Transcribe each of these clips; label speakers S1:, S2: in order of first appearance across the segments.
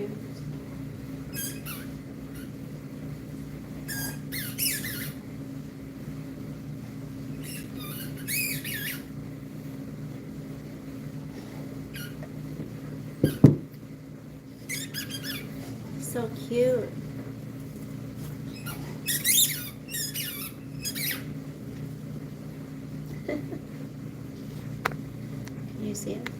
S1: too. So cute. Can you see it?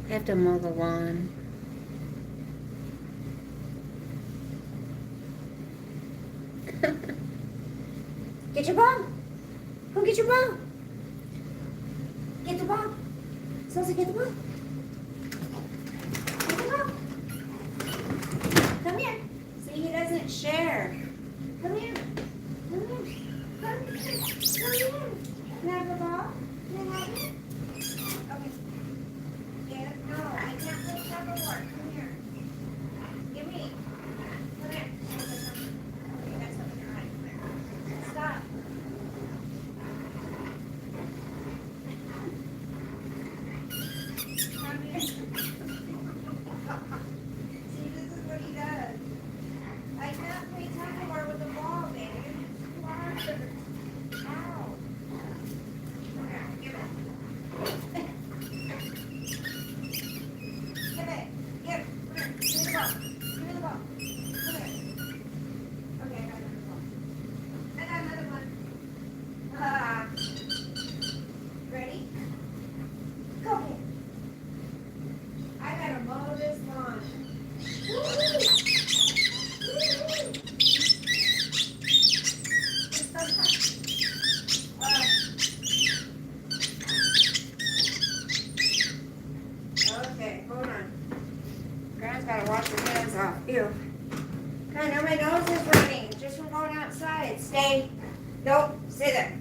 S1: I have to mow the lawn. Get your ball. Go get your ball. Get the ball. Sosa, get the ball. Get the ball. Come here. See, he doesn't share. Come here. Come here. Come here. Come here. Can I have the ball? Can I have it? Okay. Get it? No, I can't play tug of war. Come here. Give me. Come here. Okay, that's something you're right there. Stop. Come here. See, this is what he does. I can't play tug of war with the ball, baby. It's too hard. Ow. Here, give it. Give it. Give. Come here. Give me the ball. Give me the ball. Come here. Okay, I got another ball. I got another one. Ready? Go ahead. I gotta mow this lawn. Woo-hoo. Woo-hoo. Okay, hold on. Grandma's gotta wash her hands off. Ew. God, now my nose is running just from going outside. Stay. Nope. Stay there.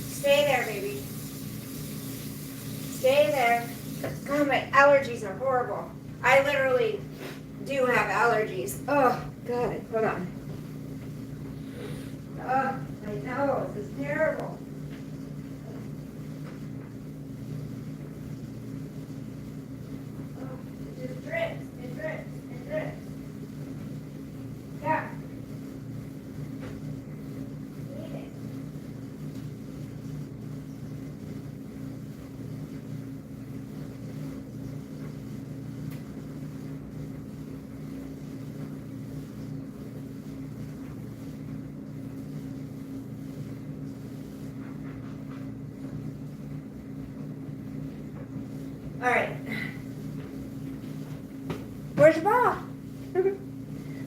S1: Stay there, baby. Stay there. God, my allergies are horrible. I literally do have allergies. Oh, God. Hold on. Oh, my nose is terrible. Oh, it just drips. It drips. It drips. Yeah. Need it. All right. Where's your ball?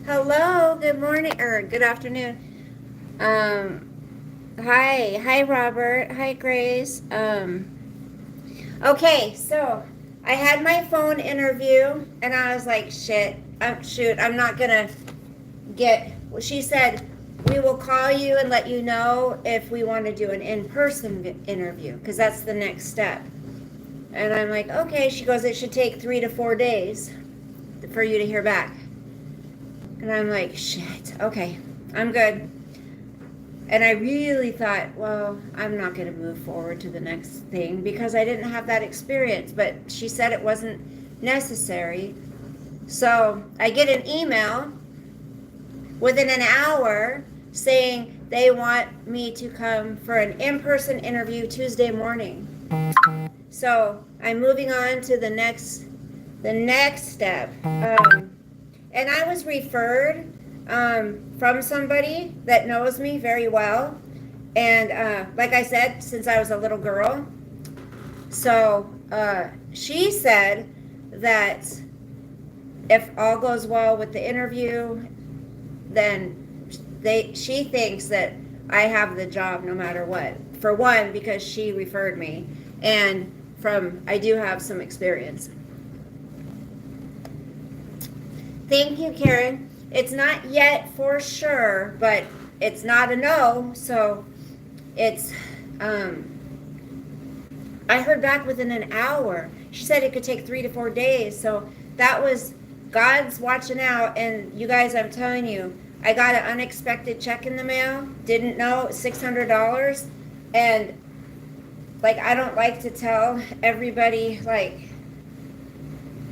S1: Hello, good morning, or good afternoon. Hi, Robert. Hi, Grace. Okay, so I had my phone interview, and I was like, shoot, I'm not gonna get. Well, she said we will call you and let you know if we want to do an in-person interview, because that's the next step. And I'm like, okay. She goes, it should take 3 to 4 days for you to hear back. And I'm like, shit, okay, I'm good. And I really thought, well, I'm not going to move forward to the next thing because I didn't have that experience. But she said it wasn't necessary. So I get an email within an hour saying they want me to come for an in-person interview Tuesday morning. So I'm moving on to the next step. And I was referred from somebody that knows me very well. And like I said, since I was a little girl. So she said that if all goes well with the interview, then she thinks that I have the job no matter what. For one, because she referred me. And I do have some experience. Thank you, Karen. It's not yet for sure, but it's not a no. So it's, I heard back within an hour. She said it could take 3 to 4 days. So that was God's watching out. And you guys, I'm telling you, I got an unexpected check in the mail. Didn't know, $600. And like, I don't like to tell everybody like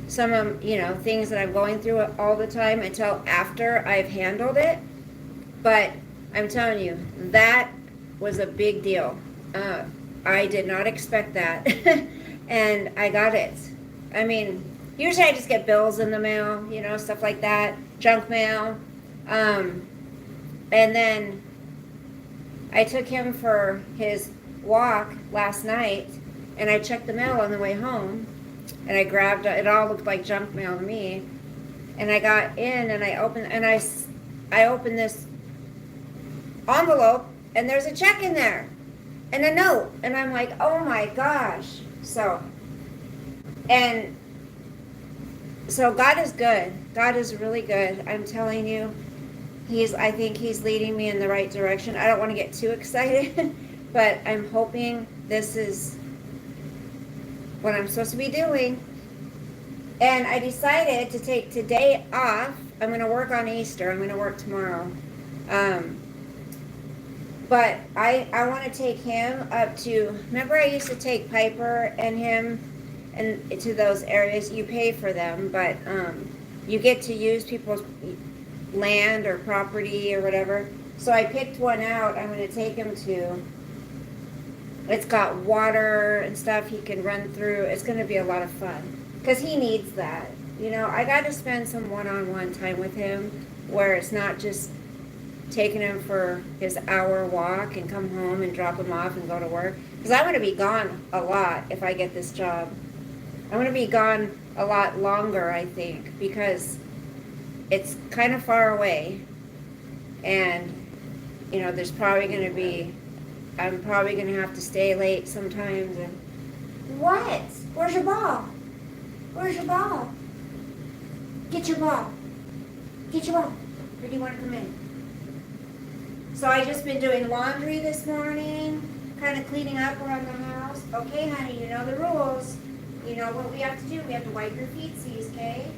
S1: some of, things that I'm going through all the time until after I've handled it. But I'm telling you, that was a big deal. I did not expect that. And I got it. I mean, usually I just get bills in the mail, stuff like that, junk mail. And then I took him for his walk last night, and I checked the mail on the way home, and I grabbed it. All looked like junk mail to me. And I got in, and I opened this envelope, and there's a check in there and a note, and I'm like, oh my gosh. So God is good. God is really good. I'm telling you, I think he's leading me in the right direction. I don't want to get too excited, but I'm hoping this is what I'm supposed to be doing. And I decided to take today off. I'm going to work on Easter. I'm going to work tomorrow. But I want to take him up to, remember I used to take Piper and him and to those areas. You pay for them, but you get to use people's land or property or whatever. So I picked one out I'm going to take him to. It's got water and stuff he can run through. It's going to be a lot of fun because he needs that. I got to spend some one-on-one time with him where it's not just taking him for his hour walk and come home and drop him off and go to work. Because I'm going to be gone a lot if I get this job. I'm going to be gone a lot longer, I think, because it's kind of far away. And, there's probably going to be, I'm probably going to have to stay late sometimes. And what? Where's your ball? Where's your ball? Get your ball. Get your ball. Or do you want to come in? So I just been doing laundry this morning, kind of cleaning up around the house. Okay, honey, you know the rules. You know what we have to do. We have to wipe your feetsies, okay?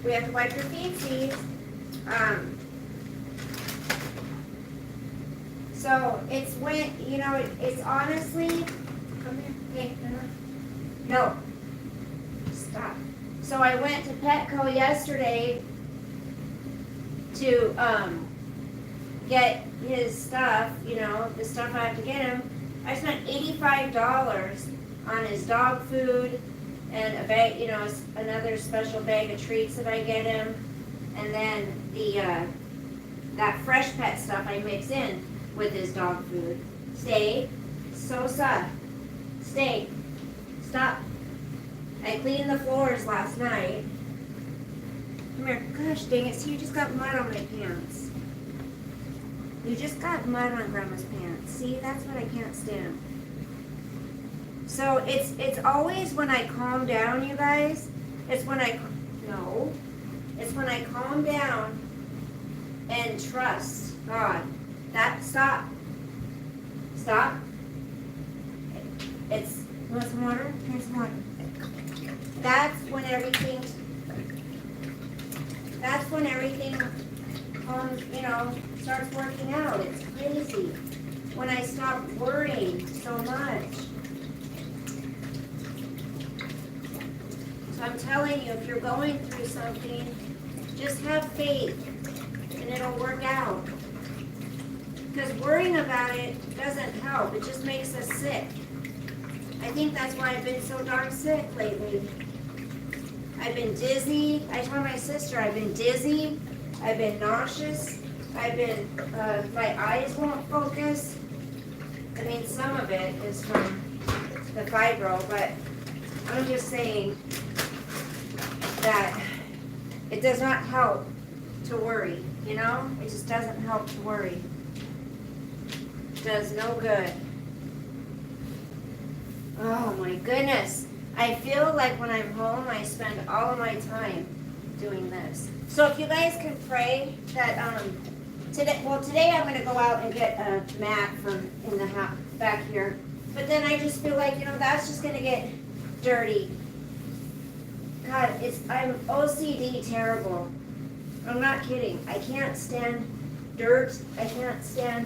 S1: We have to wipe your feetsies. So it's when, it's honestly, come here, okay, no, stop. So I went to Petco yesterday to, get his stuff, the stuff I have to get him. I spent $85 on his dog food and a bag, another special bag of treats that I get him. And then that fresh pet stuff I mix in with his dog food. Stay. Sosa. Stay. Stop. I cleaned the floors last night. Come here. Gosh dang it. See, you just got mud on my pants. You just got mud on Grandma's pants. See, that's what I can't stand. So it's always when I calm down, you guys. It's when I calm down and trust God. Stop. You want some water? Here's some water. That's when everything starts working out. It's crazy. When I stop worrying so much. So I'm telling you, if you're going through something, just have faith and it'll work out. Because worrying about it doesn't help. It just makes us sick. I think that's why I've been so darn sick lately. I've been dizzy. I told my sister I've been dizzy. I've been nauseous. I've been, my eyes won't focus. I mean, some of it is from the fibro, but I'm just saying that it does not help to worry, It just doesn't help to worry. It does no good. Oh my goodness. I feel like when I'm home, I spend all of my time doing this. So if you guys can pray that, today I'm going to go out and get a mat from in the house back here. But then I just feel like, that's just going to get dirty. God, I'm OCD terrible. I'm not kidding. I can't stand dirt. I can't stand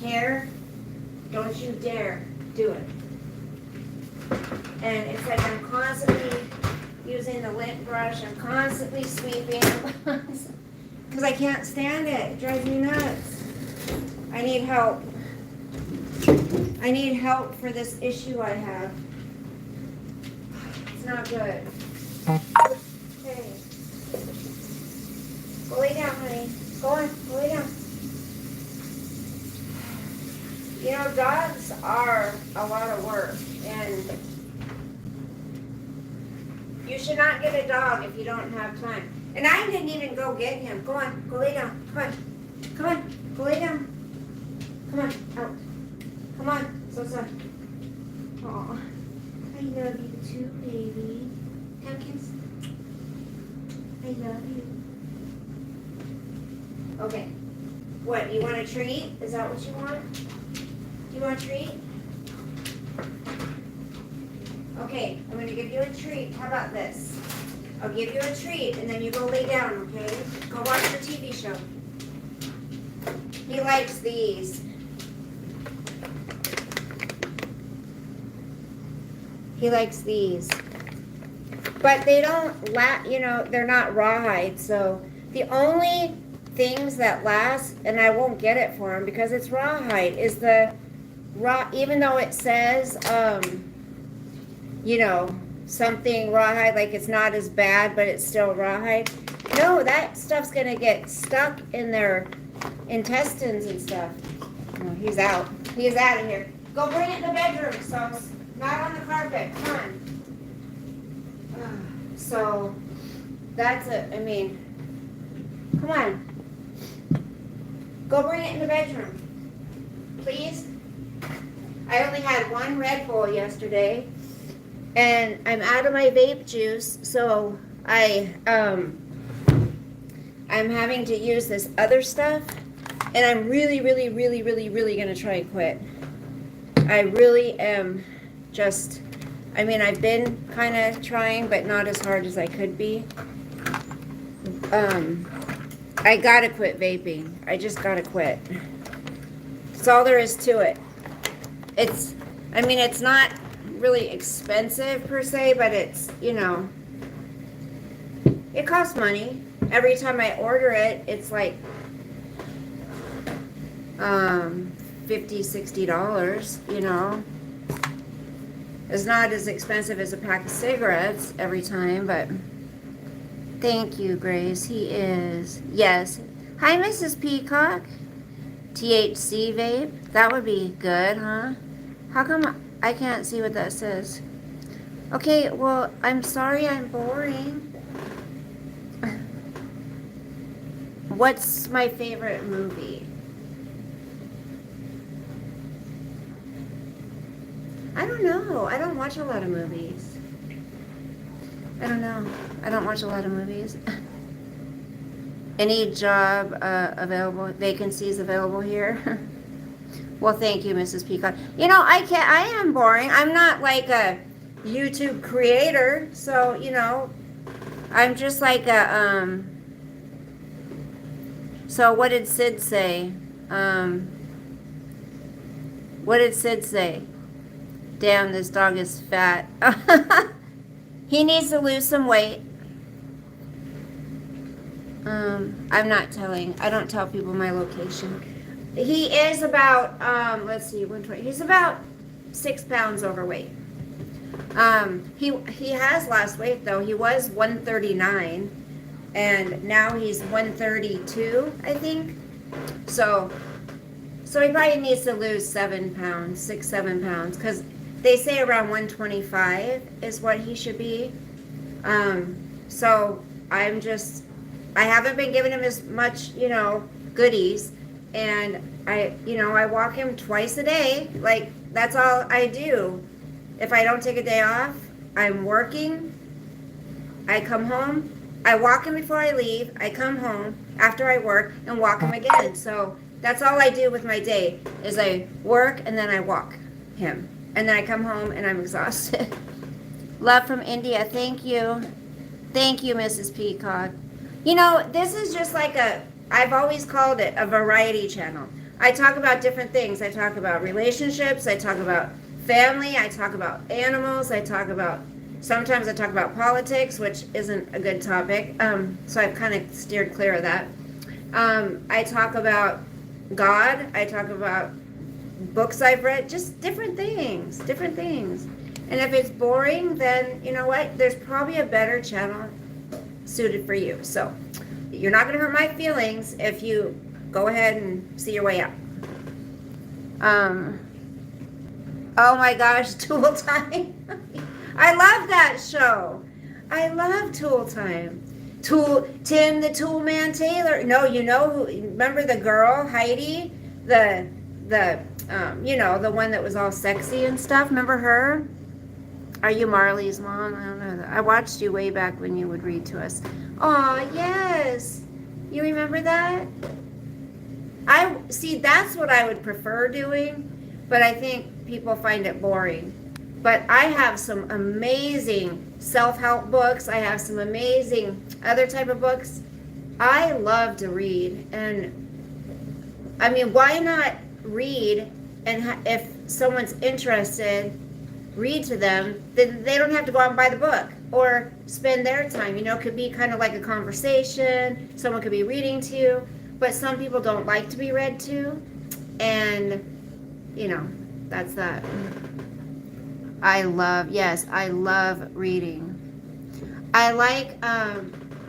S1: hair. Don't you dare do it. And it's like I'm constantly using the lint brush. I'm constantly sweeping because I can't stand it. It drives me nuts. I need help. I need help for this issue I have. It's not good. Okay. Go lay down, honey. Go on. Go lay down. You know, dogs are a lot of work, and you should not get a dog if you don't have time. And I didn't even go get him. Go on. Go lay down. Come on. Come on. Go lay down. Come on. Out. Come on. So sorry. Aw. I love you too, baby. Come kiss. I love you. Okay. What, you want a treat? Is that what you want? Do you want a treat? Okay, I'm going to give you a treat. How about this? I'll give you a treat, and then you go lay down, okay? Go watch your TV show. He likes these. He likes these. But they don't they're not rawhide, so the only things that last, and I won't get it for him because it's rawhide, is the raw, even though it says, something rawhide, like it's not as bad, but it's still rawhide. No, that stuff's gonna get stuck in their intestines and stuff. Oh, he's out. He's out of here. Go bring it in the bedroom, so not on the carpet. Come on. So that's it. I mean, come on. Go bring it in the bedroom, please. I only had one Red Bull yesterday, and I'm out of my vape juice, so I'm having to use this other stuff, and I'm really gonna try and quit. I really am. I've been kind of trying, but not as hard as I could be. I gotta quit vaping. I just gotta quit. That's all there is to it. It's not really expensive per se, but it's, it costs money. Every time I order it, it's like $50, $60, It's not as expensive as a pack of cigarettes every time, but thank you, Grace. He is. Yes. Hi, Mrs. Peacock. THC vape. That would be good, huh? How come I can't see what that says? Okay, well, I'm sorry I'm boring. What's my favorite movie? I don't know. I don't watch a lot of movies. I don't know. I don't watch a lot of movies. Any job vacancies available here? Well, thank you, Mrs. Peacock. I am boring. I'm not like a YouTube creator, so, I'm just like a, so what did Sid say? What did Sid say? Damn, this dog is fat. He needs to lose some weight. I'm not telling. I don't tell people my location. He is about, let's see, 120. He's about 6 pounds overweight. He has lost weight though. He was 139, and now he's 132, I think. So he probably needs to lose 7 pounds, 7 pounds, because they say around 125 is what he should be. So I haven't been giving him as much, goodies, and I walk him twice a day. Like, that's all I do. If I don't take a day off, I'm working, I come home, I walk him before I leave, I come home after I work and walk him again. So that's all I do with my day, is I work and then I walk him. And then I come home and I'm exhausted. Love from India. Thank you. Thank you, Mrs. Peacock. You know, this is just like I've always called it a variety channel. I talk about different things. I talk about relationships. I talk about family. I talk about animals. Sometimes I talk about politics, which isn't a good topic. So I've kind of steered clear of that. I talk about God. I talk about books I've read, just different things. And if it's boring, then you know what? There's probably a better channel suited for you. So you're not going to hurt my feelings if you go ahead and see your way out. Oh my gosh, Tool Time. I love that show. I love Tool Time. Tim the Tool Man Taylor. No, you know who? Remember the girl Heidi, the the one that was all sexy and stuff. Remember her? Are you Marley's mom? I don't know. I watched you way back when you would read to us. Oh yes, you remember that? I see. That's what I would prefer doing, but I think people find it boring. But I have some amazing self-help books. I have some amazing other type of books. I love to read, and I mean, why not read? And if someone's interested, read to them. Then they don't have to go out and buy the book or spend their time. You know, it could be kind of like a conversation. Someone could be reading to you, but some people don't like to be read to, and you know, that's that. I love reading. I like,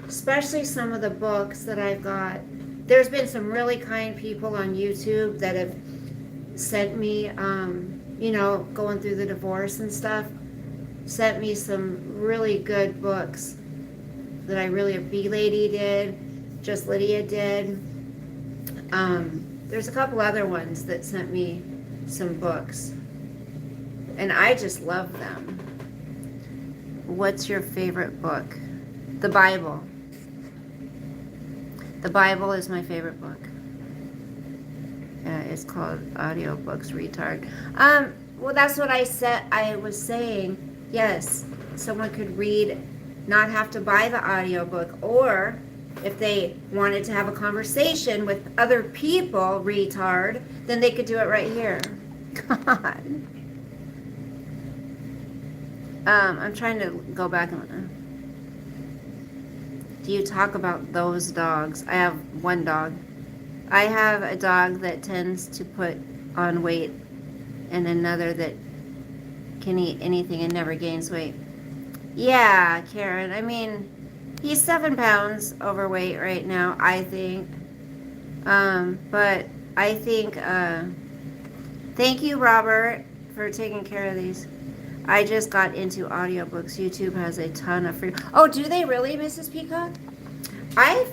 S1: especially some of the books that I've got. There's been some really kind people on YouTube that have sent me, going through the divorce and stuff, sent me some really good books that B Lady did, Just Lydia did. There's a couple other ones that sent me some books. And I just love them. What's your favorite book? The Bible. The Bible is my favorite book. It's called Audiobooks Retard. Well, that's what I was saying. Yes, someone could read, not have to buy the audiobook, or if they wanted to have a conversation with other people, retard, then they could do it right here. God. I'm trying to go back. Do you talk about those dogs? I have one dog. I have a dog that tends to put on weight and another that can eat anything and never gains weight. Yeah, Karen. I mean, he's 7 pounds overweight right now, I think. But I think, thank you, Robert, for taking care of these. I just got into audiobooks. YouTube has a ton of free. Oh, do they really, Mrs. Peacock? I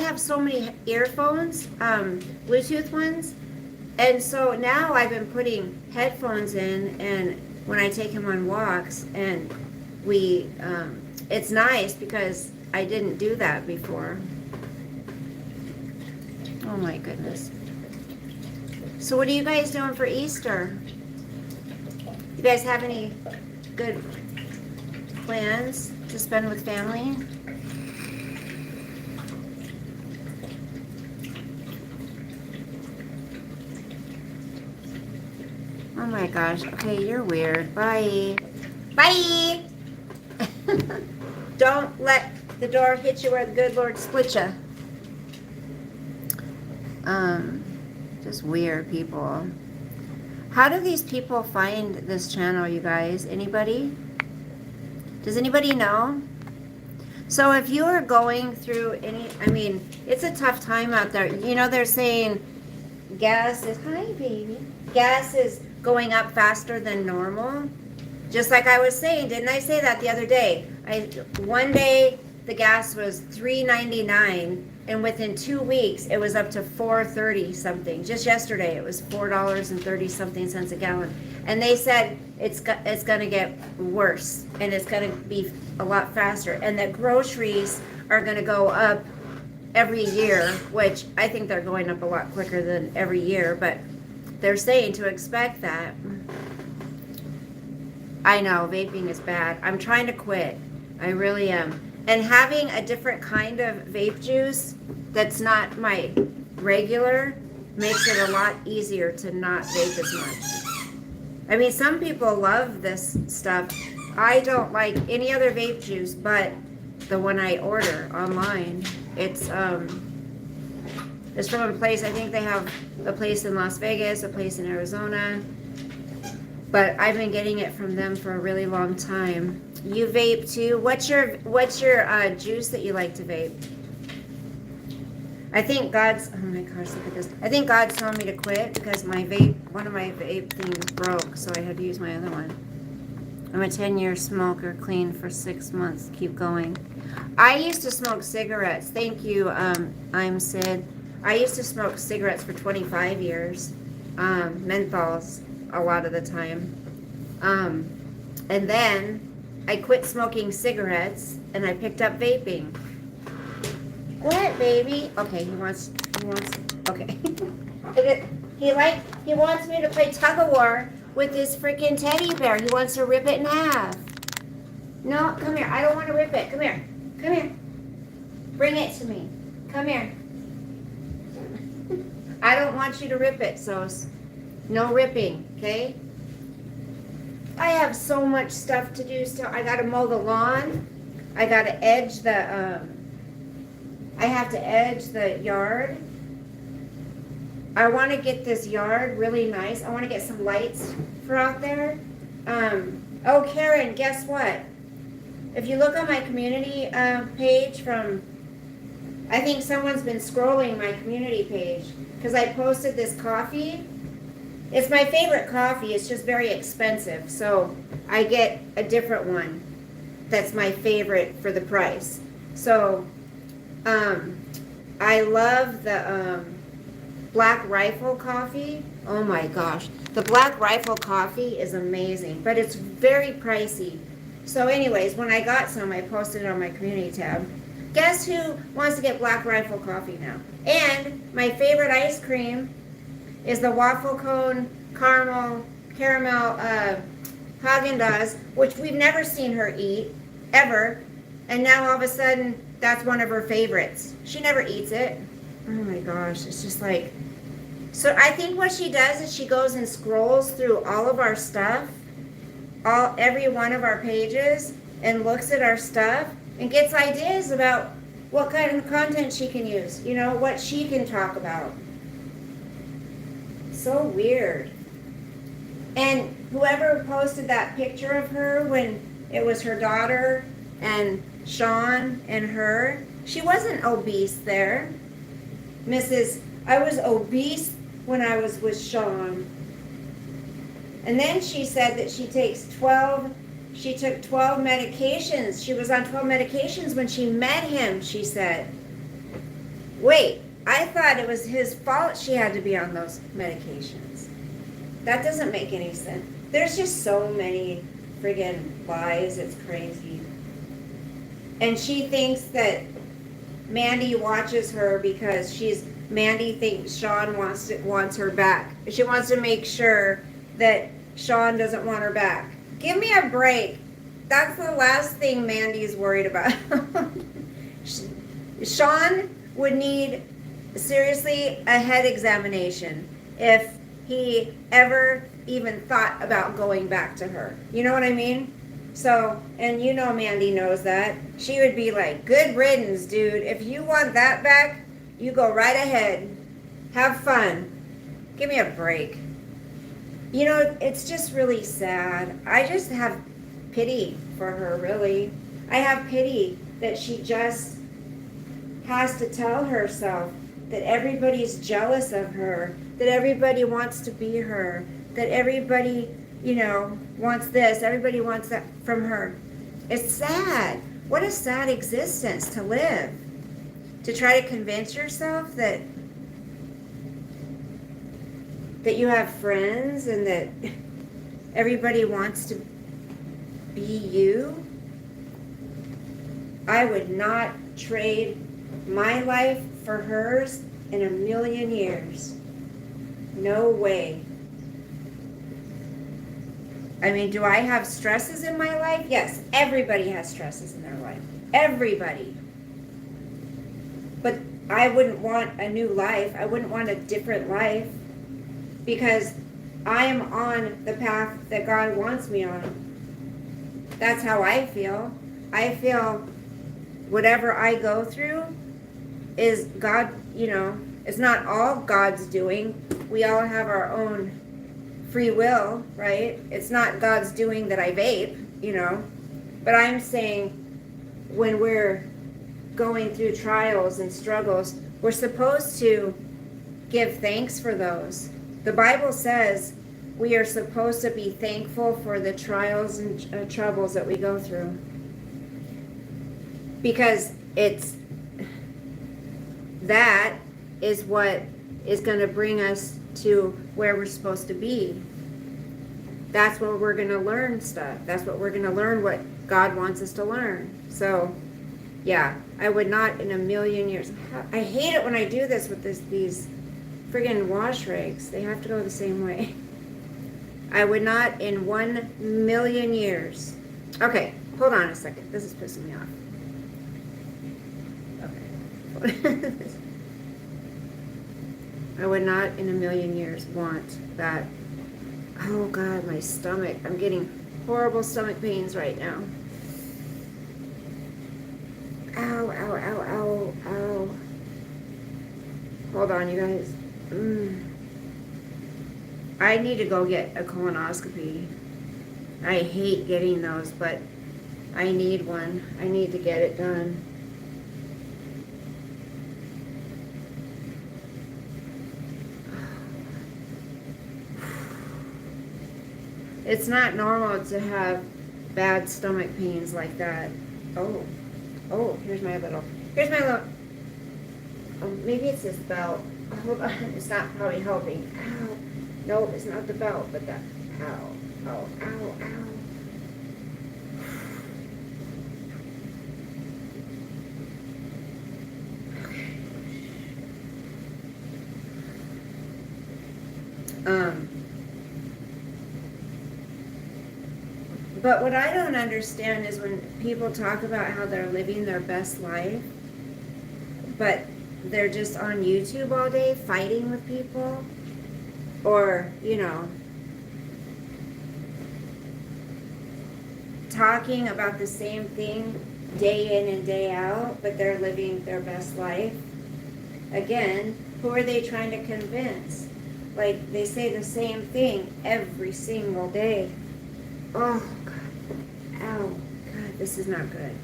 S1: have so many earphones, Bluetooth ones. And so now I've been putting headphones in, and when I take him on walks, and it's nice because I didn't do that before. Oh my goodness. So what are you guys doing for Easter? You guys have any good plans to spend with family? Oh my gosh. Okay, you're weird. Bye. Bye. Don't let the door hit you where the good Lord split you. Just weird people. How do these people find this channel, you guys? Anybody? Does anybody know? So if you are going through it's a tough time out there. You know, they're saying gas is going up faster than normal. Just like I was saying, didn't I say that the other day? One day the gas was $3.99, and within 2 weeks it was up to $4.30 something. Just yesterday it was $4.30 something cents a gallon, and they said it's going to get worse, and it's going to be a lot faster, and that groceries are going to go up every year, which I think they're going up a lot quicker than every year, but they're saying to expect that. I know vaping is bad. I'm trying to quit. I really am. And having a different kind of vape juice that's not my regular makes it a lot easier to not vape as much. I mean, some people love this stuff. I don't like any other vape juice but the one I order online. It's from a place, I think they have a place in Las Vegas, a place in Arizona. But I've been getting it from them for a really long time. You vape too? What's your juice that you like to vape? I think God's, oh my gosh, look at this. I think God's telling me to quit because one of my vape things broke, so I had to use my other one. I'm a 10-year smoker, clean for 6 months. Keep going. I used to smoke cigarettes. Thank you, I'm Sid. I used to smoke cigarettes for 25 years. Menthols a lot of the time. And then I quit smoking cigarettes and I picked up vaping. What, baby? Okay, he wants, okay. He wants me to play tug of war with this freaking teddy bear. He wants to rip it in half. No, come here. I don't want to rip it. Come here. Come here. Bring it to me. Come here. I don't want you to rip it, so no ripping, okay? I have so much stuff to do still. I gotta mow the lawn. I gotta edge the, I have to edge the yard. I want to get this yard really nice. I want to get some lights for out there. Oh, Karen, guess what? If you look on my community page from, I think someone's been scrolling my community page because I posted this coffee. It's my favorite coffee. It's just very expensive. So I get a different one that's my favorite for the price. So I love the Black Rifle coffee. Oh my gosh. The Black Rifle coffee is amazing, but it's very pricey. So anyways, when I got some, I posted it on my community tab. Guess who wants to get Black Rifle coffee now? And my favorite ice cream is the waffle cone caramel Haagen-Dazs, which we've never seen her eat, ever. And now all of a sudden, that's one of her favorites. She never eats it. Oh my gosh, it's just like... So I think what she does is she goes and scrolls through all of our stuff, every one of our pages, and looks at our stuff, and gets ideas about what kind of content she can use, you know, what she can talk about. So weird. And whoever posted that picture of her when it was her daughter and Sean and her, she wasn't obese there. I was obese when I was with Sean. And then she said that she took 12 medications. She was on 12 medications when she met him, she said. Wait, I thought it was his fault she had to be on those medications. That doesn't make any sense. There's just so many friggin' lies, it's crazy. And she thinks that Mandy watches her because Mandy thinks Sean wants her back. She wants to make sure that Sean doesn't want her back. Give me a break. That's the last thing Mandy's worried about. Sean would need, seriously, a head examination if he ever even thought about going back to her. You know what I mean? So, and you know Mandy knows that. She would be like, good riddance, dude. If you want that back, you go right ahead. Have fun. Give me a break. You know, it's just really sad. I just have pity for her, really. I have pity that she just has to tell herself that everybody's jealous of her, that everybody wants to be her, that everybody, you know, wants this, everybody wants that from her. It's sad. What a sad existence to live. To try to convince yourself that you have friends and that everybody wants to be you. I would not trade my life for hers in a million years. No way. I mean, do I have stresses in my life? Yes, everybody has stresses in their life. everybody. But I wouldn't want a new life. I wouldn't want a different life because I am on the path that God wants me on. That's how I feel. I feel whatever I go through is God, it's not all God's doing. We all have our own free will, right? It's not God's doing that I vape, But I'm saying when we're going through trials and struggles, we're supposed to give thanks for those. The Bible says we are supposed to be thankful for the trials and troubles that we go through. Because that is what is going to bring us to where we're supposed to be. That's where we're going to learn stuff. That's what we're going to learn, what God wants us to learn. So, yeah, I would not in a million years. I hate it when I do this with these friggin' wash rags. They have to go the same way. I would not in 1,000,000 years. Okay, hold on a second. This is pissing me off. Okay. I would not in 1,000,000 years want that. Oh God, my stomach. I'm getting horrible stomach pains right now. Ow, ow, ow, ow, ow. Hold on, you guys. I need to go get a colonoscopy. I hate getting those, but I need one. I need to get it done. It's not normal to have bad stomach pains like that. Oh, here's my little, oh, maybe it's this belt. Hold on, it's not probably helping. Ow. No, it's not the belt, but that, ow, ow, ow, ow. But what I don't understand is when people talk about how they're living their best life, but they're just on YouTube all day fighting with people, or, talking about the same thing day in and day out, but they're living their best life. Again, who are they trying to convince? Like, they say the same thing every single day. Oh, God. Ow. God, this is not good.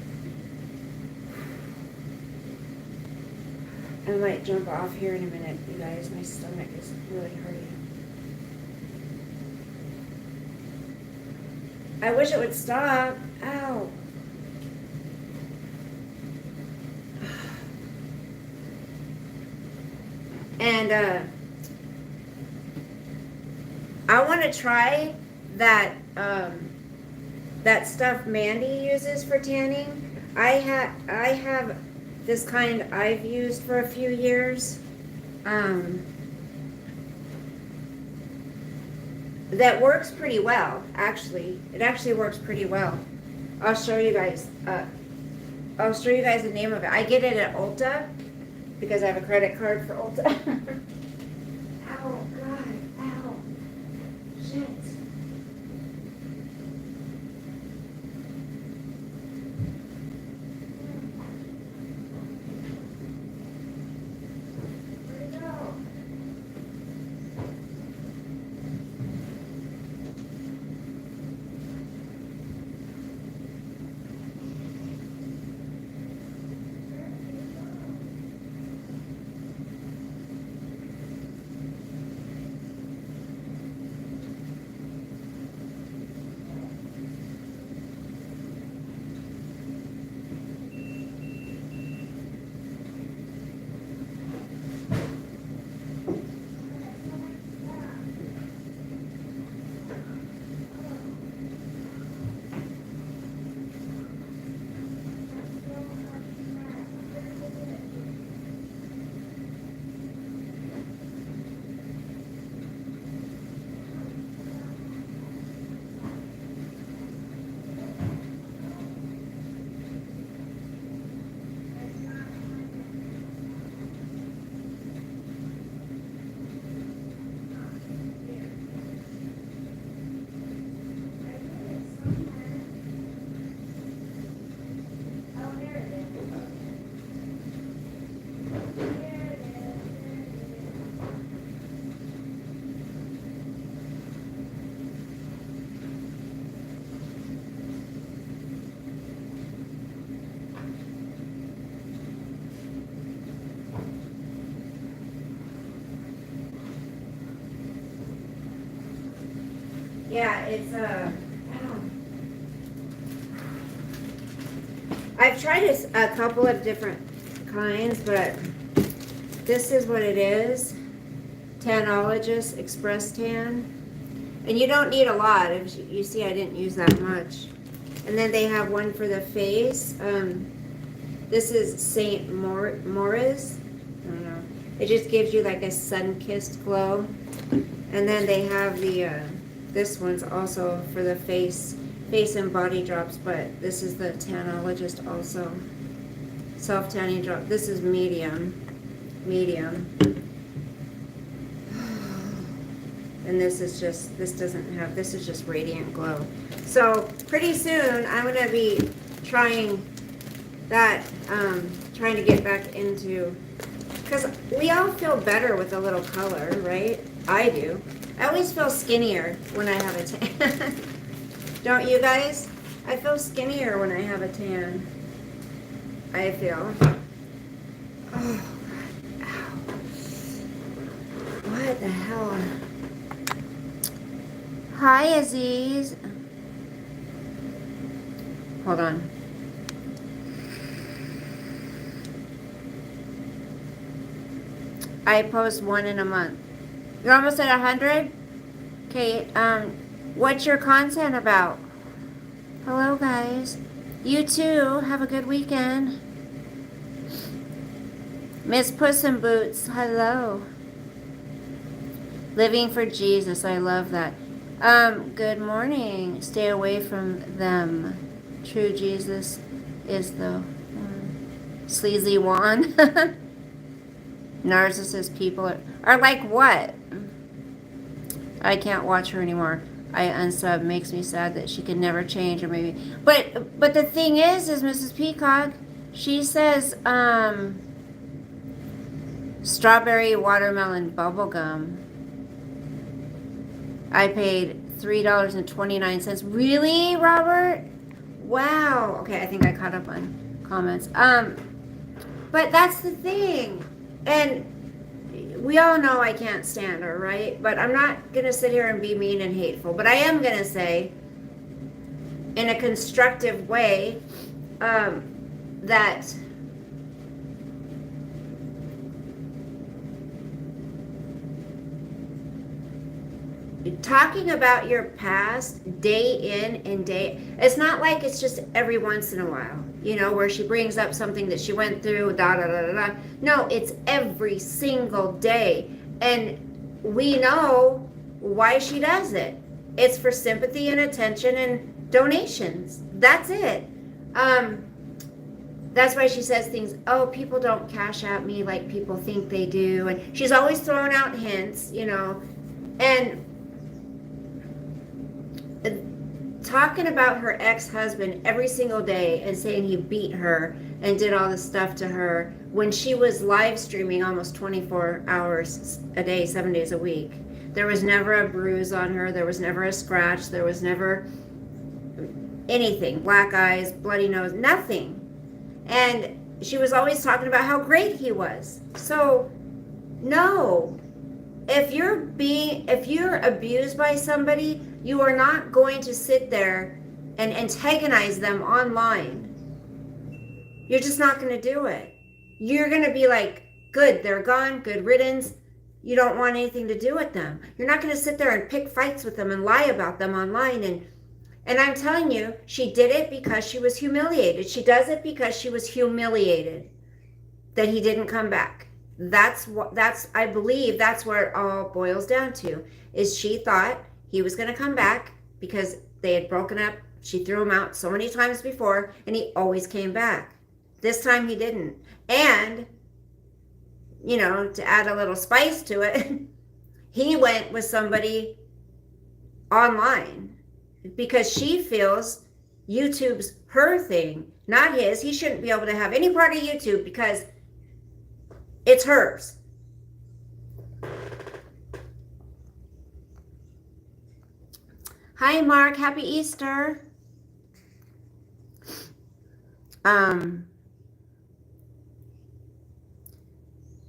S1: I might jump off here in a minute, you guys. My stomach is really hurting. I wish it would stop. Ow. And, I want to try that, that stuff Mandy uses for tanning. I have this kind I've used for a few years. That works pretty well, actually. It actually works pretty well. I'll show you guys. I'll show you guys the name of it. I get it at Ulta because I have a credit card for Ulta. Ow, God, ow. Shit. Yeah, it's I've tried a couple of different kinds, but this is what it is. Tanologist Express Tan. And you don't need a lot. If you see, I didn't use that much. And then they have one for the face. This is St. Maurice. I don't know. It just gives you like a sun-kissed glow. And then they have the this one's also for the face and body drops, but this is the Tanologist also. Self-tanning drop. This is medium. And this is just, this is just Radiant Glow. So pretty soon I'm going to be trying that, trying to get back into, because we all feel better with a little color, right? I do. I always feel skinnier when I have a tan. Don't you guys? I feel skinnier when I have a tan. I feel. Oh, God. Ow. What the hell? Hi, Aziz. Hold on. I post one in a month. You're almost at 100? Okay, what's your content about? Hello, guys. You too. Have a good weekend. Miss Puss in Boots, hello. Living for Jesus, I love that. Good morning. Stay away from them. True Jesus is the sleazy one. Narcissist people are like what? I can't watch her anymore. I unsub. Makes me sad that she can never change, or maybe. But the thing is Mrs. Peacock, she says strawberry watermelon bubblegum. I paid $3.29. Really, Robert? Wow. Okay, I think I caught up on comments. But that's the thing. And we all know I can't stand her, right? But I'm not going to sit here and be mean and hateful. But I am going to say, in a constructive way, that talking about your past day in and day, it's not like it's just every once in a while, you know, where she brings up something that she went through, da da da da da. No, it's every single day. And we know why she does it. It's for sympathy and attention and donations. That's it. That's why she says things, oh, people don't cash at me like people think they do. And she's always throwing out hints, you know, and talking about her ex-husband every single day and saying he beat her and did all this stuff to her when she was live streaming almost 24 hours a day, 7 days a week. There was never a bruise on her. There was never a scratch. There was never anything. Black eyes, bloody nose, nothing. And she was always talking about how great he was. So, no. If you're abused by somebody, you are not going to sit there and antagonize them online. You're just not going to do it. You're going to be like, good, they're gone, good riddance. You don't want anything to do with them. You're not going to sit there and pick fights with them and lie about them online. And I'm telling you, she did it because she was humiliated. She does it because she was humiliated that he didn't come back. I believe that's where it all boils down to, is she thought he was going to come back because they had broken up. She threw him out so many times before, and he always came back. This time he didn't. And, you know, to add a little spice to it, he went with somebody online because she feels YouTube's her thing, not his. He shouldn't be able to have any part of YouTube because it's hers. Hi, Mark. Happy Easter.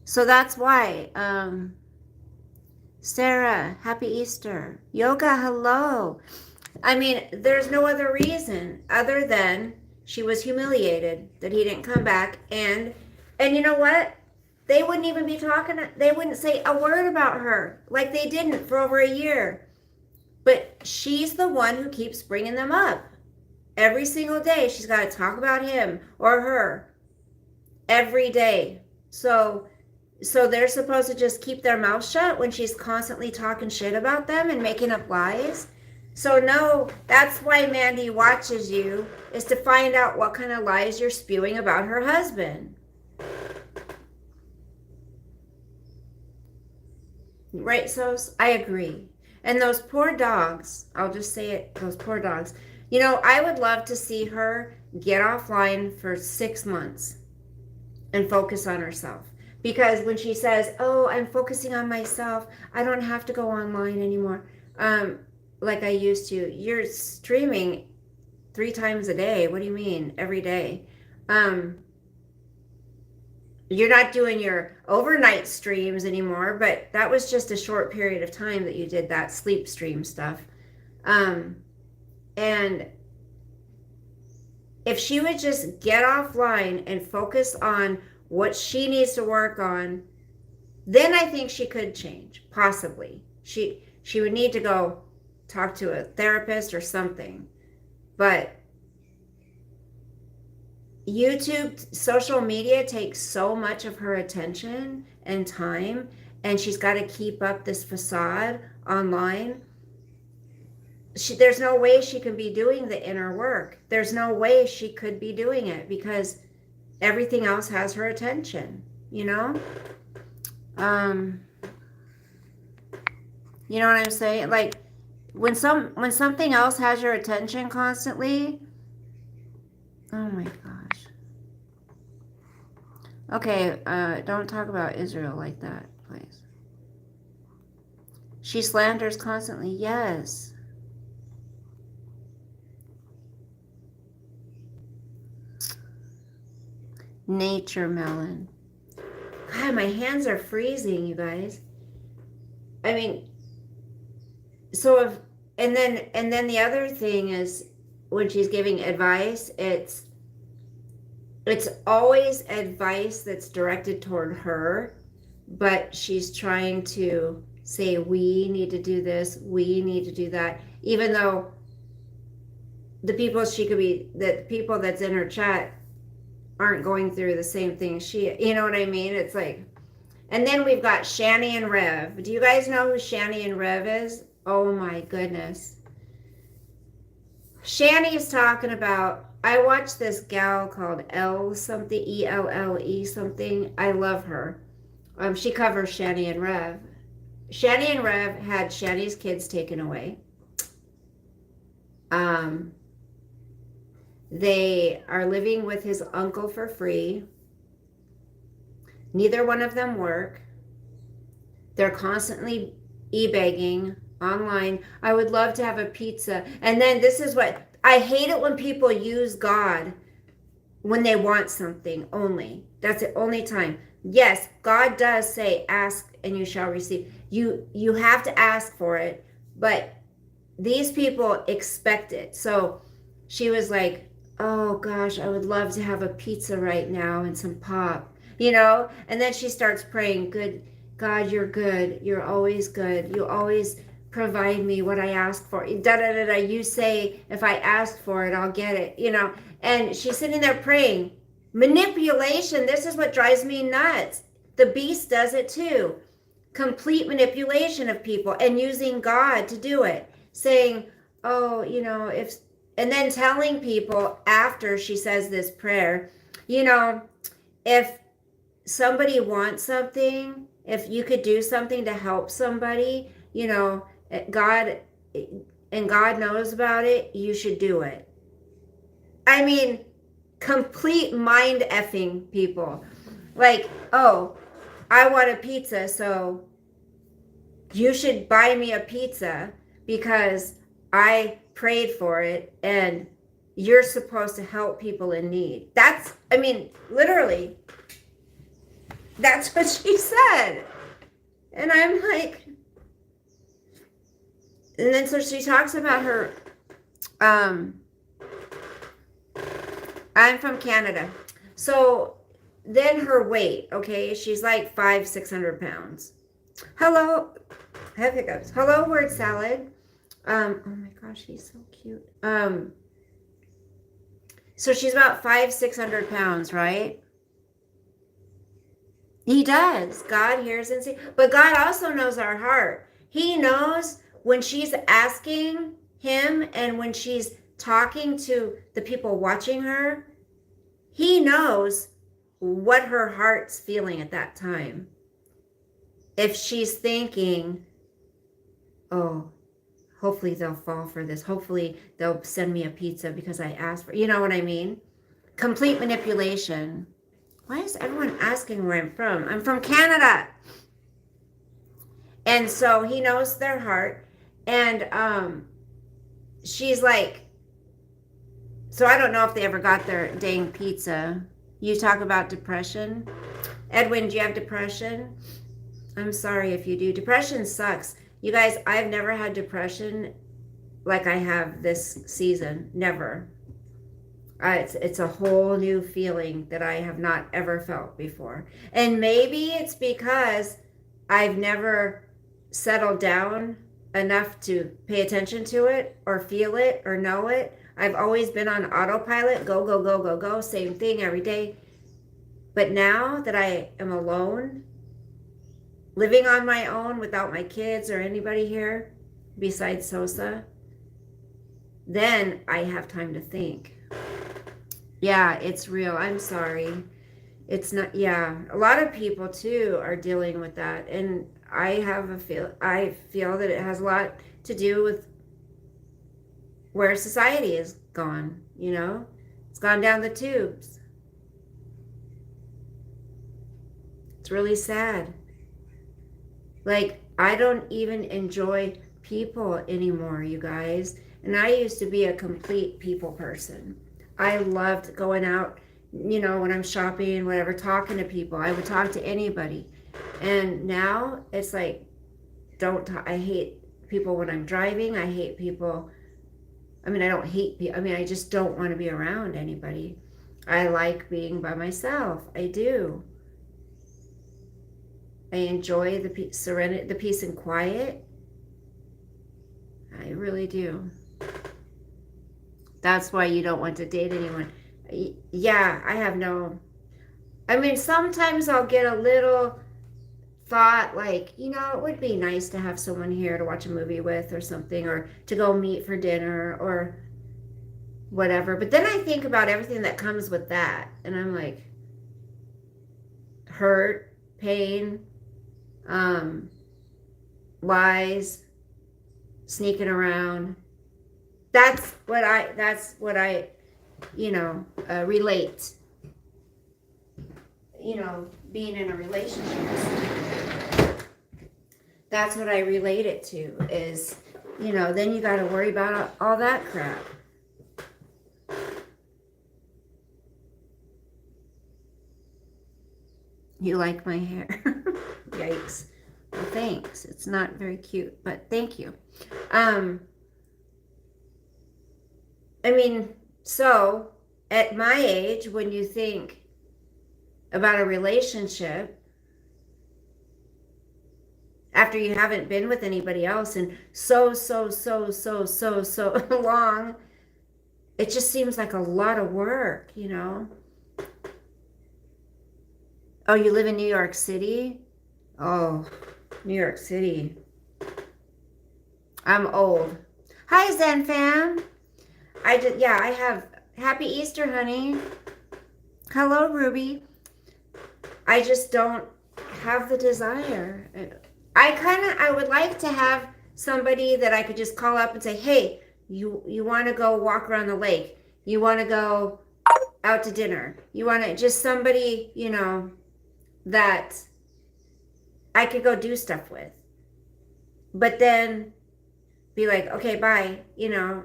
S1: So that's why. Sarah, happy Easter. Yoga, hello. I mean, there's no other reason other than she was humiliated that he didn't come back. And you know what? They wouldn't even be talking, they wouldn't say a word about her like they didn't for over a year. But she's the one who keeps bringing them up. Every single day, she's got to talk about him or her. Every day. So they're supposed to just keep their mouth shut when she's constantly talking shit about them and making up lies? So no, that's why Mandy watches you, is to find out what kind of lies you're spewing about her husband. Right, so I agree. And those poor dogs, I'll just say it, those poor dogs. You know, I would love to see her get offline for 6 months and focus on herself. Because when she says, oh, I'm focusing on myself, I don't have to go online anymore, like I used to. You're streaming 3 times a day. What do you mean? Every day. You're not doing your overnight streams anymore, but that was just a short period of time that you did that sleep stream stuff. And if she would just get offline and focus on what she needs to work on, then I think she could change, possibly. She would need to go talk to a therapist or something. But YouTube, social media takes so much of her attention and time, and she's got to keep up this facade online. There's no way she can be doing the inner work. There's no way she could be doing it because everything else has her attention, you know? You know what I'm saying? Like when something else has your attention constantly, oh my gosh. Okay, don't talk about Israel like that, please. She slanders constantly, yes. Nature melon. God, my hands are freezing, you guys. I mean, so if, and then the other thing is when she's giving advice, it's always advice that's directed toward her, but she's trying to say, we need to do this, we need to do that, even though the people that's in her chat aren't going through the same thing you know what I mean? It's like, and then we've got Shani and Rev. Do you guys know who Shani and Rev is? Oh my goodness. Shani's talking about, I watched this gal called Elle something, ELLE something. I love her. She covers Shani and Rev. Shani and Rev had Shani's kids taken away. They are living with his uncle for free. Neither one of them work. They're constantly e-begging online. I would love to have a pizza. And then this is what, I hate it when people use God when they want something only. That's the only time. Yes, God does say, ask and you shall receive. You have to ask for it, but these people expect it. So she was like, oh gosh, I would love to have a pizza right now and some pop, you know? And then she starts praying, good God, you're good. You're always good. You always provide me what I ask for. Da da da da. You say, if I ask for it, I'll get it, you know? And she's sitting there praying. Manipulation. This is what drives me nuts. The beast does it too. Complete manipulation of people and using God to do it. Saying, oh, you know, and then telling people after she says this prayer, you know, if somebody wants something, if you could do something to help somebody, you know, God knows about it, you should do it. I mean, complete mind effing people. Like, oh, I want a pizza, so you should buy me a pizza because I prayed for it and you're supposed to help people in need. That's, I mean, literally, that's what she said. And I'm like, And then so she talks about her, I'm from Canada. So then her weight, okay, she's like 600 pounds. Hello, I have hiccups. Hello, word salad. Oh my gosh, he's so cute. So she's about 600 pounds, right? He does. God hears and sees. But God also knows our heart. He knows when she's asking him and when she's talking to the people watching her. He knows what her heart's feeling at that time. If she's thinking, oh, hopefully they'll fall for this. Hopefully they'll send me a pizza because I asked for, you know what I mean? Complete manipulation. Why is everyone asking where I'm from? I'm from Canada. And so he knows their heart. And she's like, so I don't know if they ever got their dang pizza. You talk about depression. Edwin, do you have depression? I'm sorry if you do. Depression sucks. You guys, I've never had depression like I have this season. Never. It's a whole new feeling that I have not ever felt before. And maybe it's because I've never settled down enough to pay attention to it or feel it or know it. I've always been on autopilot, go, go, go, go, go, same thing every day. But now that I am alone, living on my own without my kids or anybody here besides Sosa, then I have time to think. Yeah, it's real. I'm sorry. It's not, yeah. A lot of people too are dealing with that. And I feel that it has a lot to do with where society is gone, you know? It's gone down the tubes. It's really sad. Like, I don't even enjoy people anymore, you guys. And I used to be a complete people person. I loved going out, you know, when I'm shopping, whatever, talking to people. I would talk to anybody. And now it's like, don't talk. I hate people when I'm driving. I hate people. I mean, I don't hate people. I mean, I just don't want to be around anybody. I like being by myself. I do. I enjoy the serenity, the peace and quiet. I really do. That's why you don't want to date anyone. Yeah, I have no. I mean, sometimes I'll get a little thought like, you know, it would be nice to have someone here to watch a movie with or something, or to go meet for dinner or whatever. But then I think about everything that comes with that. And I'm like, hurt, pain, lies, sneaking around. That's what I, you know, relate. You know, being in a relationship. That's what I relate it to is, you know, then you got to worry about all that crap. You like my hair? Yikes. Well, thanks. It's not very cute, but thank you. I mean, so at my age, when you think about a relationship, after you haven't been with anybody else in so long, it just seems like a lot of work, you know? Oh, you live in New York City? Oh, New York City. I'm old. Hi, Zen fam. I have Happy Easter, honey. Hello, Ruby. I just don't have the desire. I would like to have somebody that I could just call up and say, hey, you want to go walk around the lake? You want to go out to dinner? You want to just somebody, you know, that I could go do stuff with. But then be like, okay, bye, you know,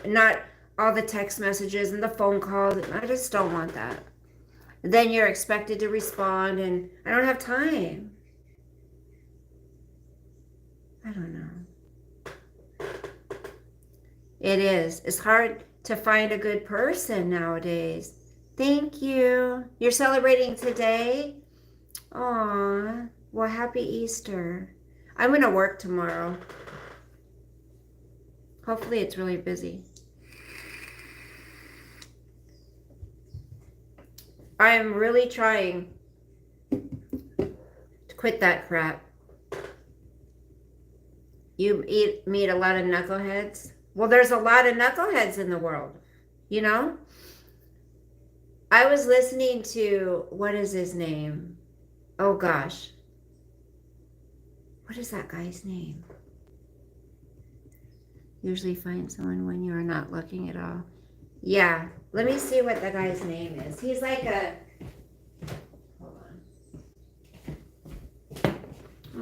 S1: not all the text messages and the phone calls. I just don't want that. Then you're expected to respond, and I don't have time. I don't know. It is. It's hard to find a good person nowadays. Thank you. You're celebrating today? Aw. Well, happy Easter. I'm going to work tomorrow. Hopefully it's really busy. I'm really trying to quit that crap. You meet a lot of knuckleheads. Well, there's a lot of knuckleheads in the world, you know? I was listening to, what is his name? Oh gosh. What is that guy's name? Usually find someone when you're not looking at all. Yeah, let me see what the guy's name is. He's like a, hold on.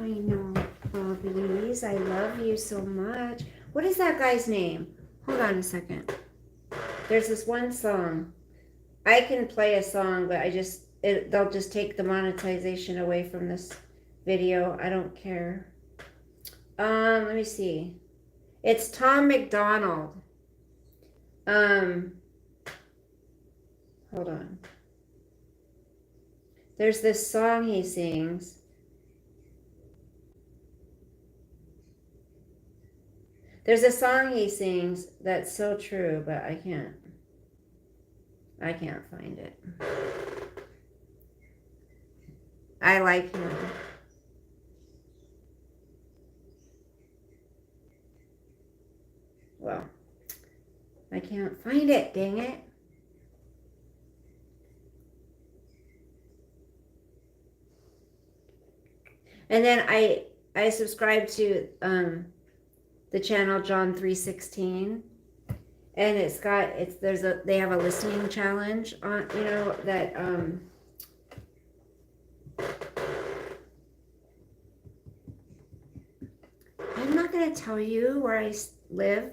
S1: I know, Bobbies, I love you so much. What is that guy's name? Hold on a second. There's this one song. I can play a song, but they'll just take the monetization away from this video. I don't care. Let me see. It's Tom McDonald. Hold on. There's this song he sings. There's a song he sings that's so true, but I can't find it. I like him. Well, I can't find it, dang it. And then I subscribe to the channel John 316, and they have a listening challenge on, you know, that I'm not gonna tell you where I live.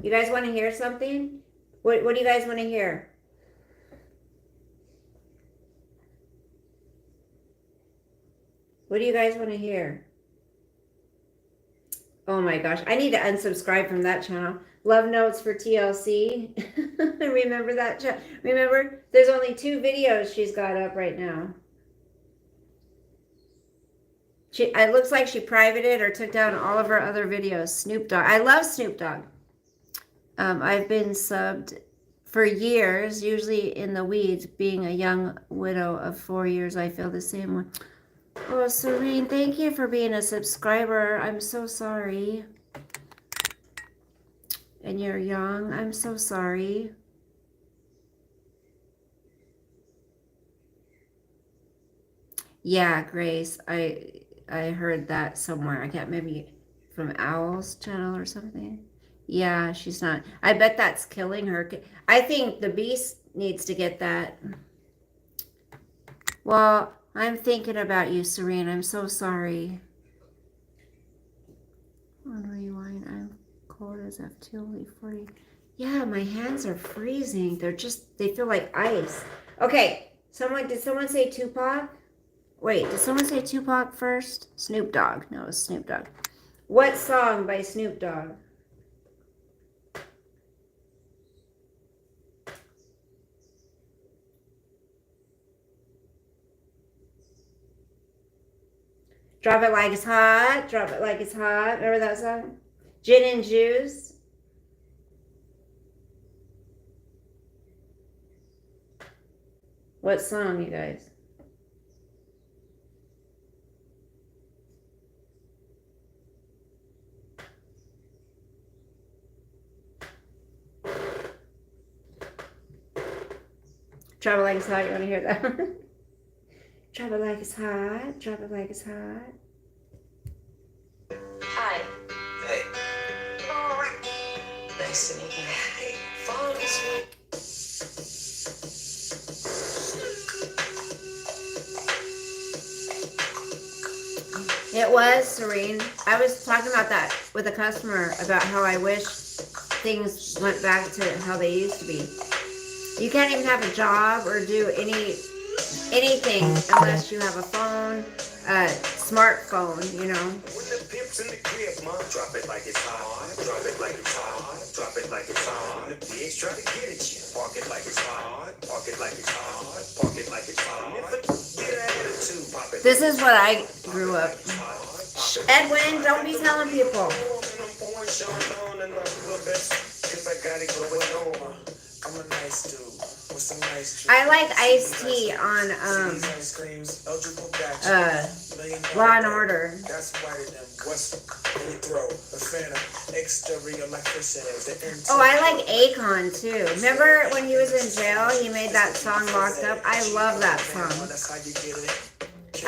S1: You guys want to hear something? What do you guys want to hear? What do you guys want to hear? Oh my gosh, I need to unsubscribe from that channel. Love Notes for TLC. Remember that channel? Remember, there's only 2 videos she's got up right now. It looks like she privated or took down all of her other videos. Snoop Dogg. I love Snoop Dogg. I've been subbed for years, usually in the weeds. Being a young widow of 4 years, I feel the same way. Oh, Serene, thank you for being a subscriber. I'm so sorry. And you're young. I'm so sorry. Yeah, Grace, I heard that somewhere. I can't, maybe from Owl's channel or something. Yeah, she's not. I bet that's killing her. I think the Beast needs to get that. Well, I'm thinking about you, Serene. I'm so sorry. On rewind, I'm cold as F2, only 40. Yeah, my hands are freezing. They feel like ice. Okay, did someone say Tupac? Wait, did someone say Tupac first? Snoop Dogg. No, it's Snoop Dogg. What song by Snoop Dogg? Drop it like it's hot. Drop it like it's hot. Remember that song? Gin and Juice. What song, you guys? Drop it like it's hot. You want to hear that? Drop it like it's hot. Drop it like it's hot.
S2: Hi.
S3: Hey.
S2: Oh, nice to meet you.
S3: Hey, follow this way.
S1: It was, Serene. I was talking about that with a customer about how I wish things went back to how they used to be. You can't even have a job or do anything unless you have a phone, a smartphone, you know.
S3: pips in the crib, ma. Drop it like it's hot. Drop it like it's hot. Drop it like it's hot. The pigs try to get at you. Park it like it's hot. Park it like it's hot. Park it like it's hot. Get an attitude. Pop it.
S1: This is what I grew up. Edwin, don't be telling people.
S3: I'm a nice dude. With some nice
S1: I like iced tea on Law and Order.
S3: That's whiter than what's in your throat. A phantom, exterior like fish eggs.
S1: Oh, I like Akon too. Remember when he was in jail? He made that song Locked Up. I love that song.
S3: That's how you get it.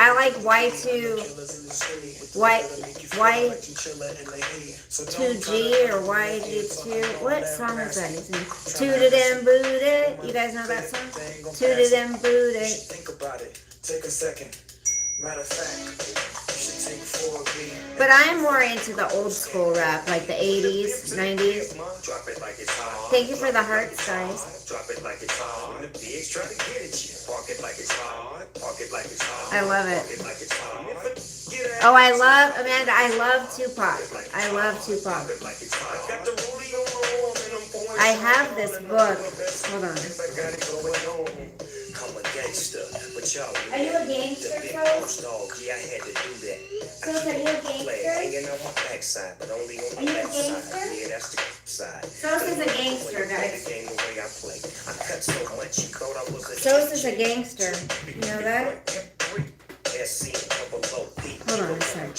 S1: I like Y2G or YG2. What song is that? He's in Tooted and Booted. You guys know that song? Tooted and Booted.
S3: Think about it. Take a second. Matter of fact, you should take 4B.
S1: But I'm more into the old school rap, like the 80s, 90s. Thank you for the hearts, guys.
S3: Drop it like it's hot. The pigs try to get at you. Park it like it's hot. Park it like it's hot.
S1: I love it.
S3: Park it like it's hot.
S1: Oh, I love, Amanda, I love Tupac. I love Tupac. I have this book. Hold on.
S3: I'm a gangster, but y'all
S1: Are you a gangster, folks?
S3: Yeah, I had to do that.
S1: So, are you a gangster?
S3: Hanging on my backside, but only on
S1: Are you a
S3: the backside.
S1: gangster?
S3: Yeah, that's the side.
S1: Sos is a gangster, guys.
S3: The game the way I play. I cut so much you thought I was a
S1: Sos is a gangster. You know that?
S3: Hold
S1: on a sec.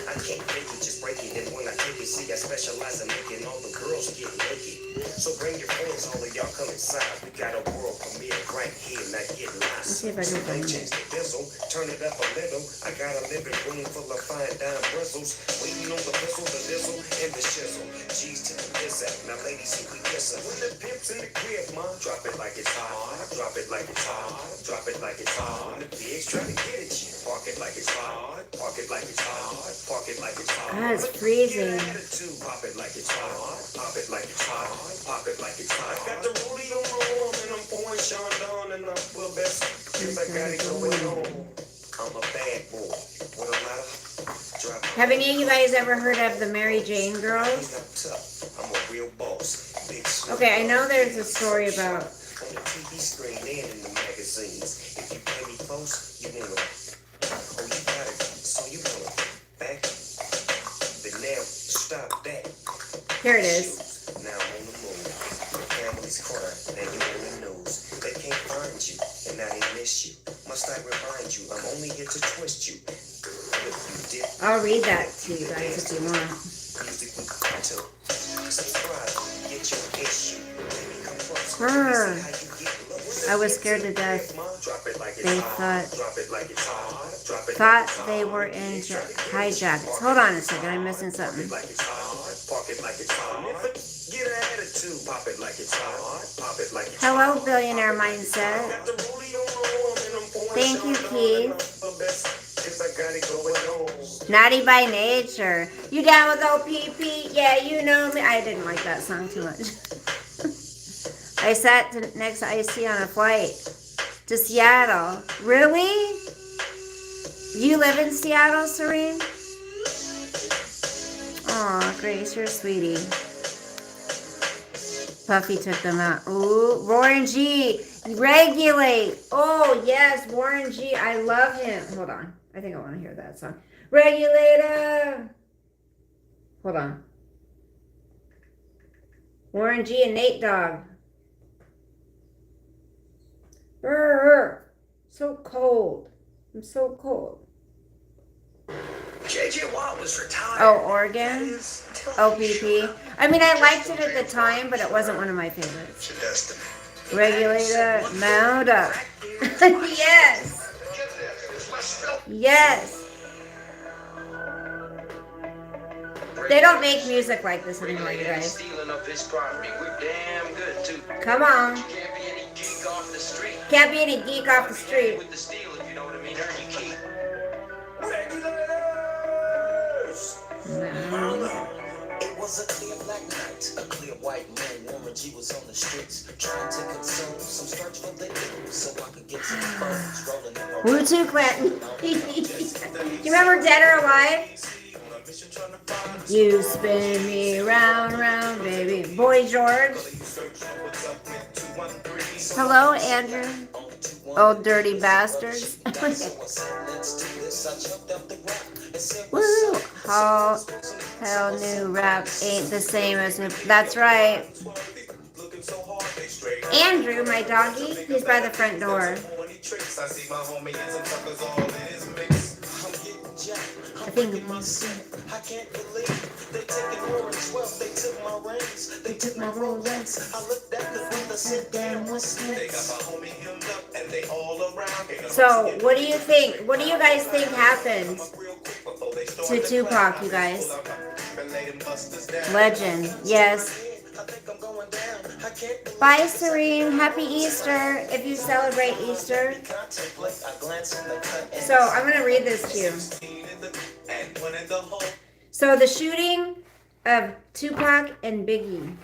S3: I can't make it, just break it. And when I take it, see, I specialize in making all the girls get naked. So bring your friends, all of y'all come inside. We got a world premiere right here, not getting lost.
S1: Let's see if I can find it.
S3: Change the bizzle, turn it up a little. I got a living room full of fine dime bristles. Waiting on the pistol, the dizzle, and the shizzle. G's to the piss out. Now, ladies, see, we kiss her. When the pimp's in the crib, ma, drop it like it's hot. Drop it like it's hot. Drop it like it's hot. The pigs try to get at you. Park it like it's hot. Park it like it's hot. Park it like it's hot.
S1: God, it's freezing.
S3: Pop it like it's hot. Pop it like it's hot. Pop it like it's hot. Got the Rudy on my arm and I'm pouring Sean down and I'm the best. Cause I got it going on. I'm a bad boy with a lot of.
S1: Have any of you guys ever heard of the Mary Jane girls?
S3: I'm a real boss.
S1: Okay, I know there's a story about.
S3: On the TV screen and in the magazines. If you pay me close, you wanna. Oh, you got it. So you wanna back. But now, stop that.
S1: Here it is.
S3: Now I'm on the move. Your family's crying. Now you on the news. They can't find you, and now they miss you. Must I remind you, I'm only here to twist you. If you did,
S1: I'll read that to you guys if you want.
S3: music we come to. Subscribe, get your issue. Baby, come close.
S1: Brr.
S3: See how you get loose.
S1: I was scared to death.
S3: Drop it like it's
S1: They
S3: hot.
S1: thought
S3: Drop it like it's hot. Drop it
S1: thought
S3: like it's
S1: they
S3: hot.
S1: were in hijackers. Hold on a second, I'm missing something.
S3: Like it's hot. Park it like it's hot. Get an attitude. Pop it like it's hot. Pop it like it's hot.
S1: Hello, Billionaire Mindset. Thank you, Keith. Naughty by Nature. You down with OPP? Yeah, you know me. I didn't like that song too much. I sat next to IC on a flight to Seattle. Really? You live in Seattle, Serene? Aw, Grace, you're a sweetie. Puffy took them out. Ooh, Warren G. Regulate. Oh, yes, Warren G. I love him. Hold on. I think I want to hear that song. Regulator. Hold on. Warren G. and Nate Dogg. Brr. So cold. I'm so cold.
S3: JJ Watt was retired.
S1: Oh, Oregon? OPP. I mean, I liked it at the time, but it wasn't one of my favorites. Regulator, mount up. Yes. Yes. They don't make music like this anymore, you guys. Come on. Can't be any geek off the street. No.
S4: It was a clear black night, a clear white moon. Warren G was on the streets trying to consume some search for the news so I could get some funds rolling in my
S1: Woo too, Clinton. You remember Dead or Alive? You spin me round, round, baby. Boy George. Hello, Andrew. Old dirty bastards. Woo! Hell new rap ain't the same as that's right. Andrew, my doggy, he's by the front door. I think
S4: I can't believe they taking more than 12. They took my rings, they took my Rolex. I looked at the window, said, damn, what's next? They got my homie hemmed up and they all around.
S1: So, what do you think? What do you guys think happened to Tupac, you guys? Legend, yes. Bye, Serene. Happy Easter, if you celebrate Easter. So, I'm going to read this to you. So, the shooting of Tupac and Biggie.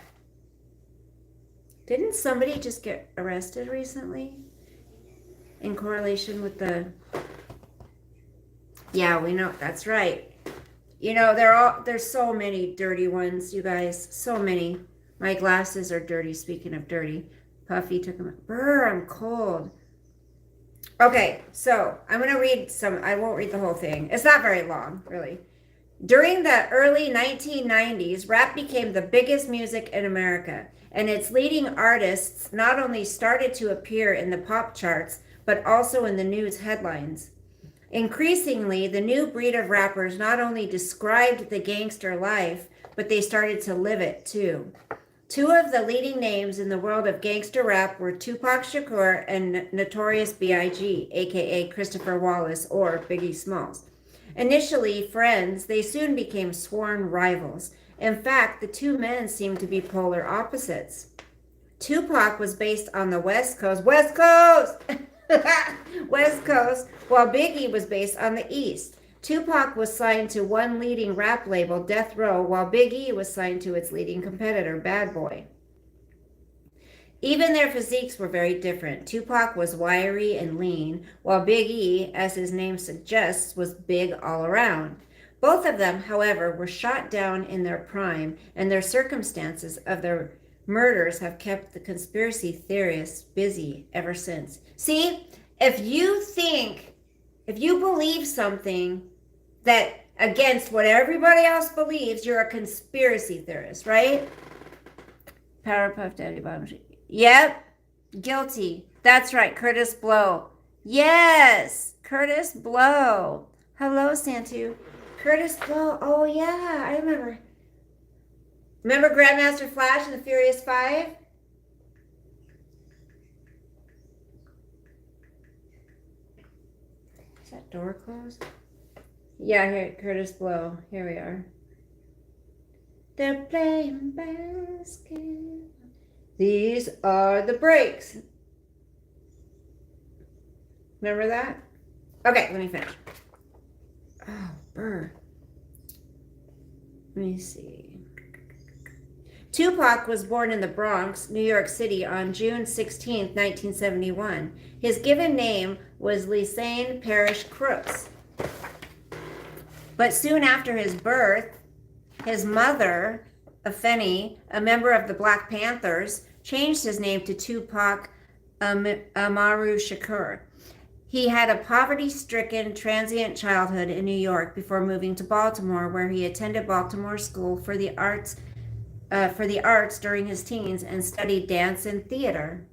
S1: Didn't somebody just get arrested recently? In correlation with the... Yeah, we know. That's right. You know, there's so many dirty ones, you guys. So many. My glasses are dirty, speaking of dirty. Puffy took them. Brr, I'm cold. Okay, so I'm going to read some. I won't read the whole thing. It's not very long, really. During the early 1990s, rap became the biggest music in America, and its leading artists not only started to appear in the pop charts, but also in the news headlines. Increasingly, the new breed of rappers not only described the gangster life, but they started to live it too. Two of the leading names in the world of gangster rap were Tupac Shakur and Notorious B.I.G., aka Christopher Wallace or Biggie Smalls. Initially friends, they soon became sworn rivals. In fact, the two men seemed to be polar opposites. Tupac was based on the West Coast, West Coast, while Biggie was based on the East. Tupac was signed to one leading rap label, Death Row, while Biggie was signed to its leading competitor, Bad Boy. Even their physiques were very different. Tupac was wiry and lean, while Biggie, as his name suggests, was big all around. Both of them, however, were shot down in their prime, and their circumstances of their murders have kept the conspiracy theorists busy ever since. See, if you believe something that against what everybody else believes, you're a conspiracy theorist, right? Powerpuff Daddy Bottom Sheet. Yep, guilty. That's right, Curtis Blow. Yes, Curtis Blow. Hello, Santu. Curtis Blow. Oh, yeah, I remember. Remember Grandmaster Flash and the Furious Five? Is that door closed? Yeah, here, Curtis Blow. Here we are. They're playing basketball. These are the breaks. Remember that? Okay, let me finish. Oh, burr. Let me see. Tupac was born in the Bronx, New York City on June 16, 1971. His given name was Lisanne Parrish Crooks. But soon after his birth, his mother, Afeni, a member of the Black Panthers, changed his name to Tupac Amaru Shakur. He had a poverty-stricken, transient childhood in New York before moving to Baltimore, where he attended Baltimore School for the Arts during his teens and studied dance and theater.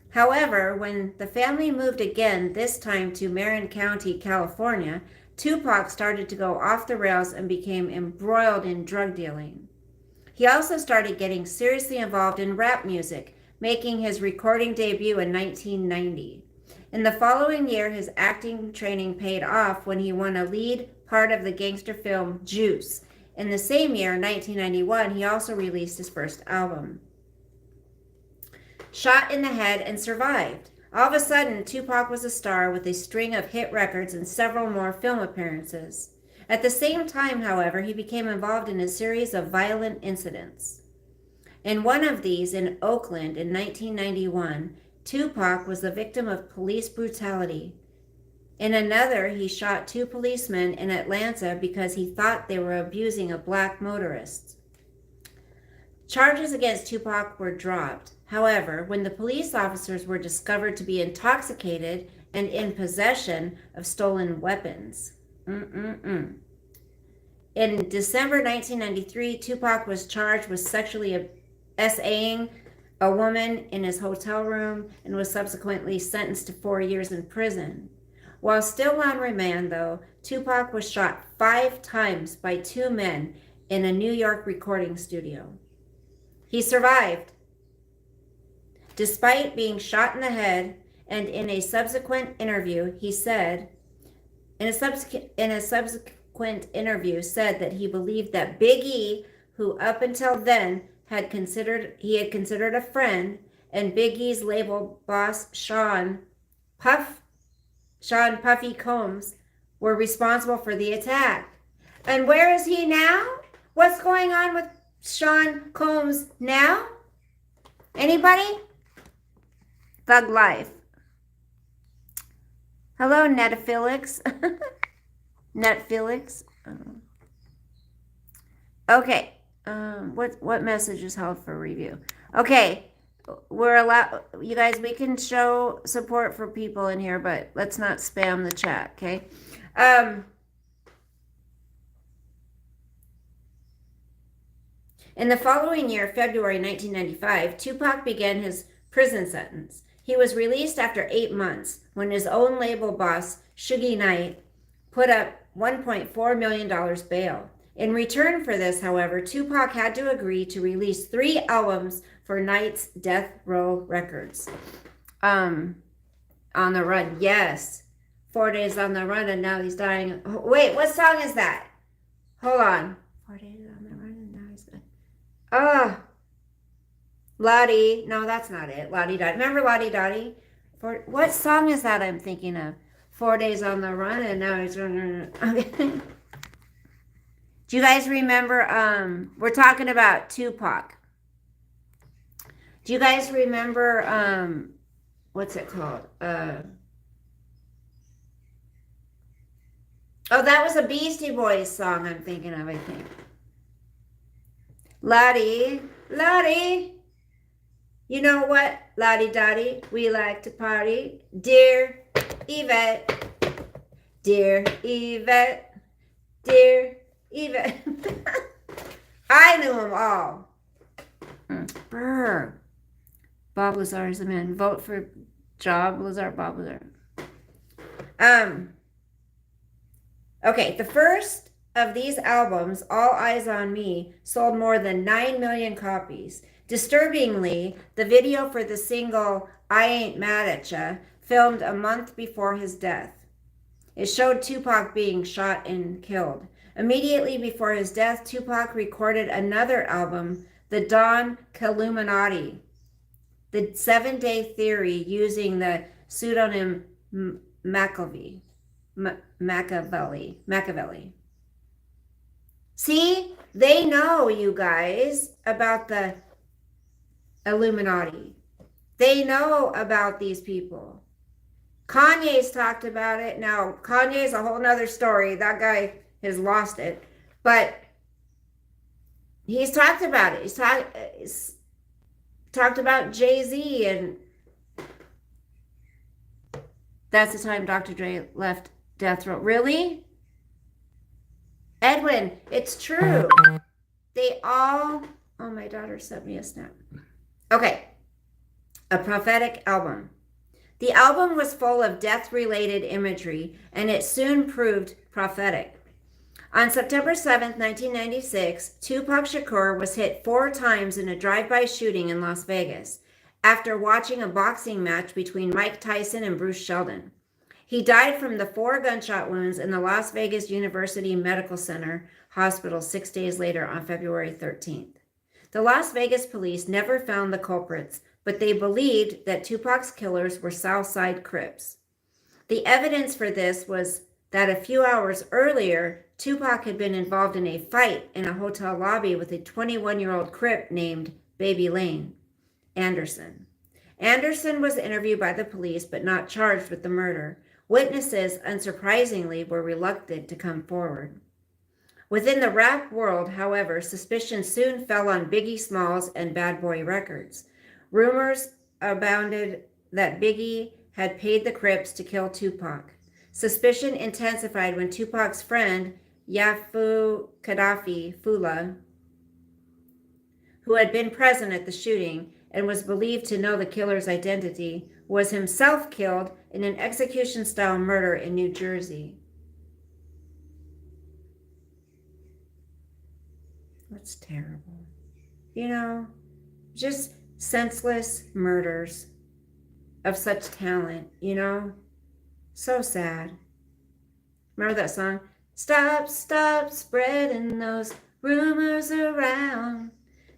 S1: However, when the family moved again, this time to Marin County, California, Tupac started to go off the rails and became embroiled in drug dealing. He also started getting seriously involved in rap music, making his recording debut in 1990. In the following year, his acting training paid off when he won a lead part of the gangster film Juice. In the same year, 1991, he also released his first album. Shot in the Head and survived. All of a sudden, Tupac was a star with a string of hit records and several more film appearances. At the same time, however, he became involved in a series of violent incidents. In one of these, in Oakland in 1991, Tupac was the victim of police brutality. In another, he shot 2 policemen in Atlanta because he thought they were abusing a black motorist. Charges against Tupac were dropped. However, when the police officers were discovered to be intoxicated and in possession of stolen weapons. In December 1993, Tupac was charged with sexually SAing a woman in his hotel room and was subsequently sentenced to 4 years in prison. While still on remand, though, Tupac was shot 5 times by 2 men in a New York recording studio. He survived. Despite being shot in the head, and in a subsequent interview, he said, said that he believed that Biggie, who up until then he had considered a friend, and Biggie's label boss Sean Puffy Combs were responsible for the attack. And where is he now? What's going on with Sean Combs now? Anybody? Thug life. Hello, Netflix. Netflix. Okay. What message is held for review? Okay. We're allowed, you guys, we can show support for people in here, but let's not spam the chat, okay? In the following year, February 1995, Tupac began his prison sentence. He was released after 8 months when his own label boss, Suge Knight, put up $1.4 million bail. In return for this, however, Tupac had to agree to release 3 albums for Knight's Death Row Records. On the Run, yes. 4 days on the run and now he's dying. Wait, what song is that? Hold on. 4 days on the run and now he's dying. Lottie. No, that's not it. Lottie Dottie. Remember Lottie Dottie? What song is that I'm thinking of? 4 days on the run and now he's running. Okay. Do you guys remember, we're talking about Tupac. Do you guys remember, what's it called? Oh, that was a Beastie Boys song I'm thinking of, I think. Lottie, Lottie. You know what? Lottie Dottie, we like to party. Dear Yvette, dear Yvette, dear Yvette. I knew them all. Brr. Bob Lazar is the man. Vote for Bob Lazar. Okay, the first of these albums, All Eyes on Me, sold more than 9 million copies. Disturbingly, the video for the single I Ain't Mad at Ya, filmed a month before his death. It showed Tupac being shot and killed. Immediately before his death, Tupac recorded another album, The Don Killuminati, The 7-Day Theory, using the pseudonym Machiavelli. See, they know, you guys, about the Illuminati. They know about these people. Kanye's talked about it. Now, Kanye's a whole nother story. That guy has lost it. But he's talked about it. He's talked about Jay-Z, and that's the time Dr. Dre left Death Row. Really? Edwin, it's true. They all... Oh, my daughter sent me a snap. Okay. A prophetic album. The album was full of death-related imagery, and it soon proved prophetic. On September 7th, 1996, Tupac Shakur was hit 4 times in a drive-by shooting in Las Vegas after watching a boxing match between Mike Tyson and Bruce Sheldon. He died from the 4 gunshot wounds in the Las Vegas University Medical Center hospital 6 days later on February 13th. The Las Vegas police never found the culprits, but they believed that Tupac's killers were Southside Crips. The evidence for this was that a few hours earlier, Tupac had been involved in a fight in a hotel lobby with a 21-year-old Crip named Baby Lane Anderson. Anderson was interviewed by the police but not charged with the murder. Witnesses, unsurprisingly, were reluctant to come forward. Within the rap world, however, suspicion soon fell on Biggie Smalls and Bad Boy Records. Rumors abounded that Biggie had paid the Crips to kill Tupac. Suspicion intensified when Tupac's friend, Yafu Gaddafi Fula, who had been present at the shooting and was believed to know the killer's identity, was himself killed in an execution-style murder in New Jersey. That's terrible. You know, just senseless murders of such talent, you know? So sad. Remember that song? Stop, stop spreading those rumors around.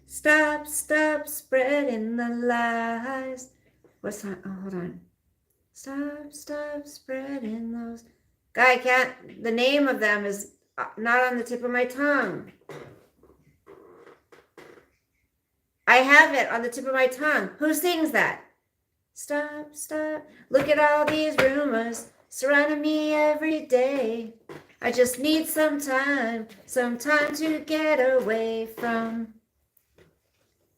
S1: Stop, stop spreading the lies. What's that? Oh, hold on. Stop, stop spreading those. Guy, I can't. The name of them is not on the tip of my tongue. I have it on the tip of my tongue. Who sings that? Stop, stop. Look at all these rumors surrounding me every day. I just need some time to get away from.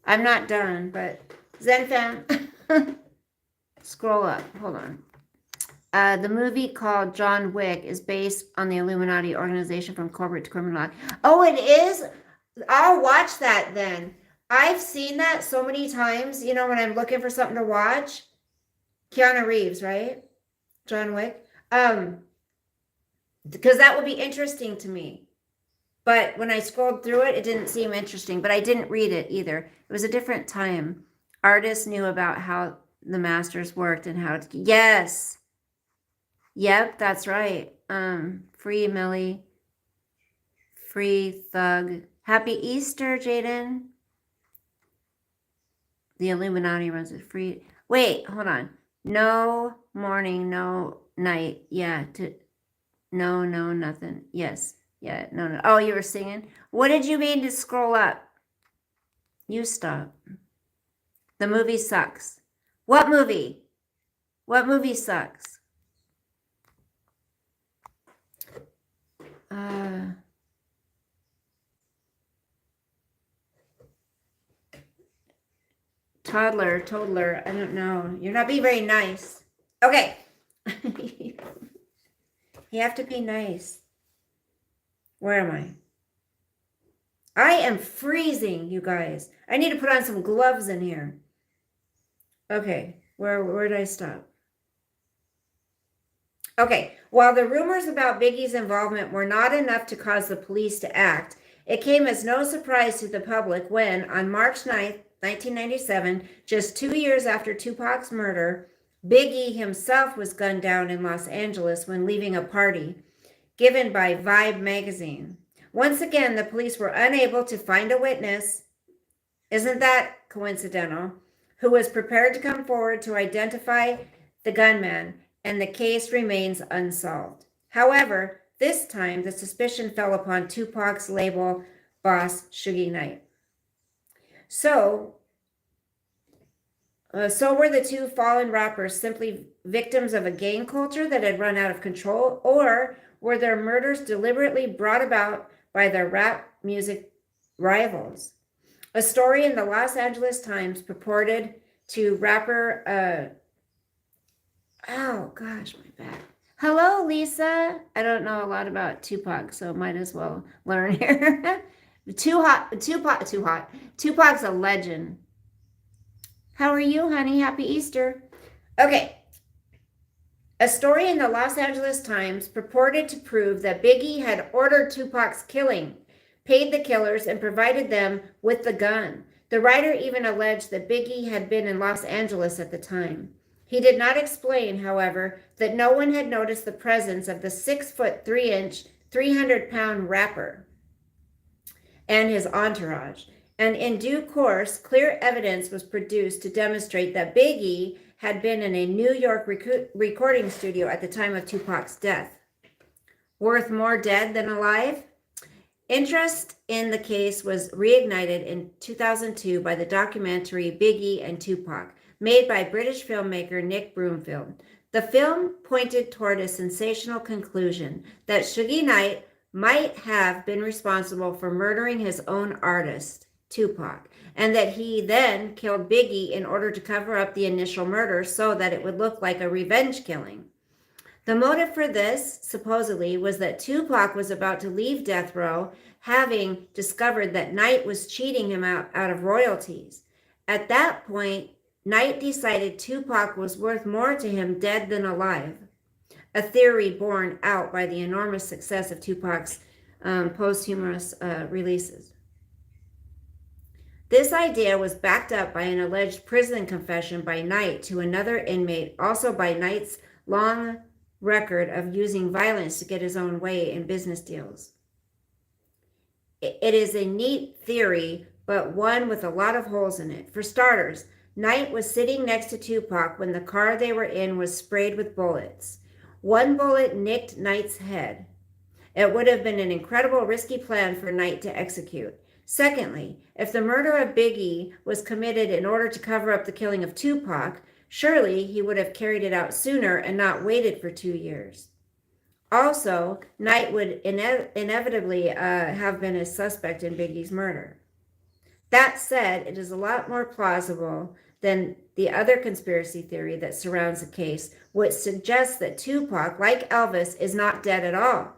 S1: I'm not done, but Zen fam. Scroll up. Hold on. The movie called John Wick is based on the Illuminati organization from corporate to criminal act. Oh, it is? I'll watch that then. I've seen that so many times, you know, when I'm looking for something to watch. Keanu Reeves, right? John Wick. Because that would be interesting to me. But when I scrolled through it, it didn't seem interesting. But I didn't read it either. It was a different time. Artists knew about how the masters worked and how to... Yes. Yep, that's right. Free Millie. Free Thug. Happy Easter, Jaden. The Illuminati runs it free. Wait, hold on. No morning, no night. Yeah. No, nothing. Yes. Yeah, no. Oh, you were singing? What did you mean to scroll up? You stop. The movie sucks. What movie? What movie sucks? Toddler, I don't know. You're not being very nice. Okay. You have to be nice. Where am I? I am freezing, you guys. I need to put on some gloves in here. Okay, where did I stop? Okay, while the rumors about Biggie's involvement were not enough to cause the police to act, it came as no surprise to the public when, on March 9th, 1997, just 2 years after Tupac's murder, Biggie himself was gunned down in Los Angeles when leaving a party given by Vibe magazine. Once again, the police were unable to find a witness, isn't that coincidental, who was prepared to come forward to identify the gunman, and the case remains unsolved. However, this time the suspicion fell upon Tupac's label boss, Suge Knight. So were the two fallen rappers simply victims of a gang culture that had run out of control, or were their murders deliberately brought about by their rap music rivals? A story in the Los Angeles Times purported to rapper, oh gosh, my back. Hello, Lisa. I don't know a lot about Tupac, so might as well learn here. Tupac's a legend. How are you, honey? Happy Easter. Okay. A story in the Los Angeles Times purported to prove that Biggie had ordered Tupac's killing, paid the killers, and provided them with the gun. The writer even alleged that Biggie had been in Los Angeles at the time. He did not explain, however, that no one had noticed the presence of the 6'3", 300-pound rapper and his entourage. And in due course, clear evidence was produced to demonstrate that Biggie had been in a New York recording studio at the time of Tupac's death. Worth more dead than alive? Interest in the case was reignited in 2002 by the documentary Biggie and Tupac, made by British filmmaker Nick Broomfield. The film pointed toward a sensational conclusion that Suge Knight might have been responsible for murdering his own artist, Tupac, and that he then killed Biggie in order to cover up the initial murder so that it would look like a revenge killing. The motive for this, supposedly, was that Tupac was about to leave death row, having discovered that Knight was cheating him out of royalties. At that point, Knight decided Tupac was worth more to him dead than alive, a theory borne out by the enormous success of Tupac's posthumous releases. This idea was backed up by an alleged prison confession by Knight to another inmate, also by Knight's long record of using violence to get his own way in business deals. It is a neat theory, but one with a lot of holes in it. For starters, Knight was sitting next to Tupac when the car they were in was sprayed with bullets. One bullet nicked Knight's head. It would have been an incredible, risky plan for Knight to execute. Secondly, if the murder of Biggie was committed in order to cover up the killing of Tupac, surely he would have carried it out sooner and not waited for 2 years. Also, Knight would inevitably have been a suspect in Biggie's murder. That said, it is a lot more plausible than the other conspiracy theory that surrounds the case, which suggests that Tupac, like Elvis, is not dead at all.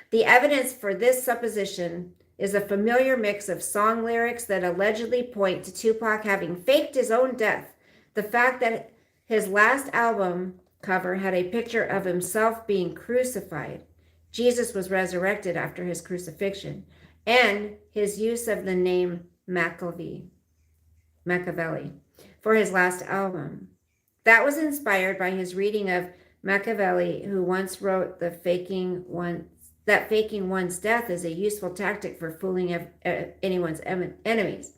S1: The evidence for this supposition is a familiar mix of song lyrics that allegedly point to Tupac having faked his own death, the fact that his last album cover had a picture of himself being crucified. Jesus was resurrected after his crucifixion, and his use of the name Machiavelli for his last album. That was inspired by his reading of Machiavelli, who once wrote that faking one's death is a useful tactic for fooling anyone's enemies.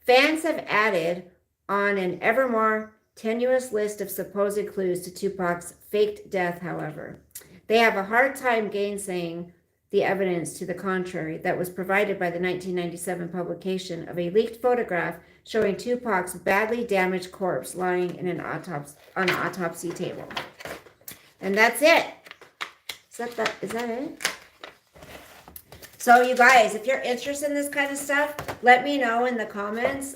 S1: Fans have added on an ever more tenuous list of supposed clues to Tupac's faked death, however. They have a hard time gainsaying the evidence to the contrary that was provided by the 1997 publication of a leaked photograph showing Tupac's badly damaged corpse lying in on an autopsy table. And that's it. Is that it? So you guys, if you're interested in this kind of stuff, let me know in the comments,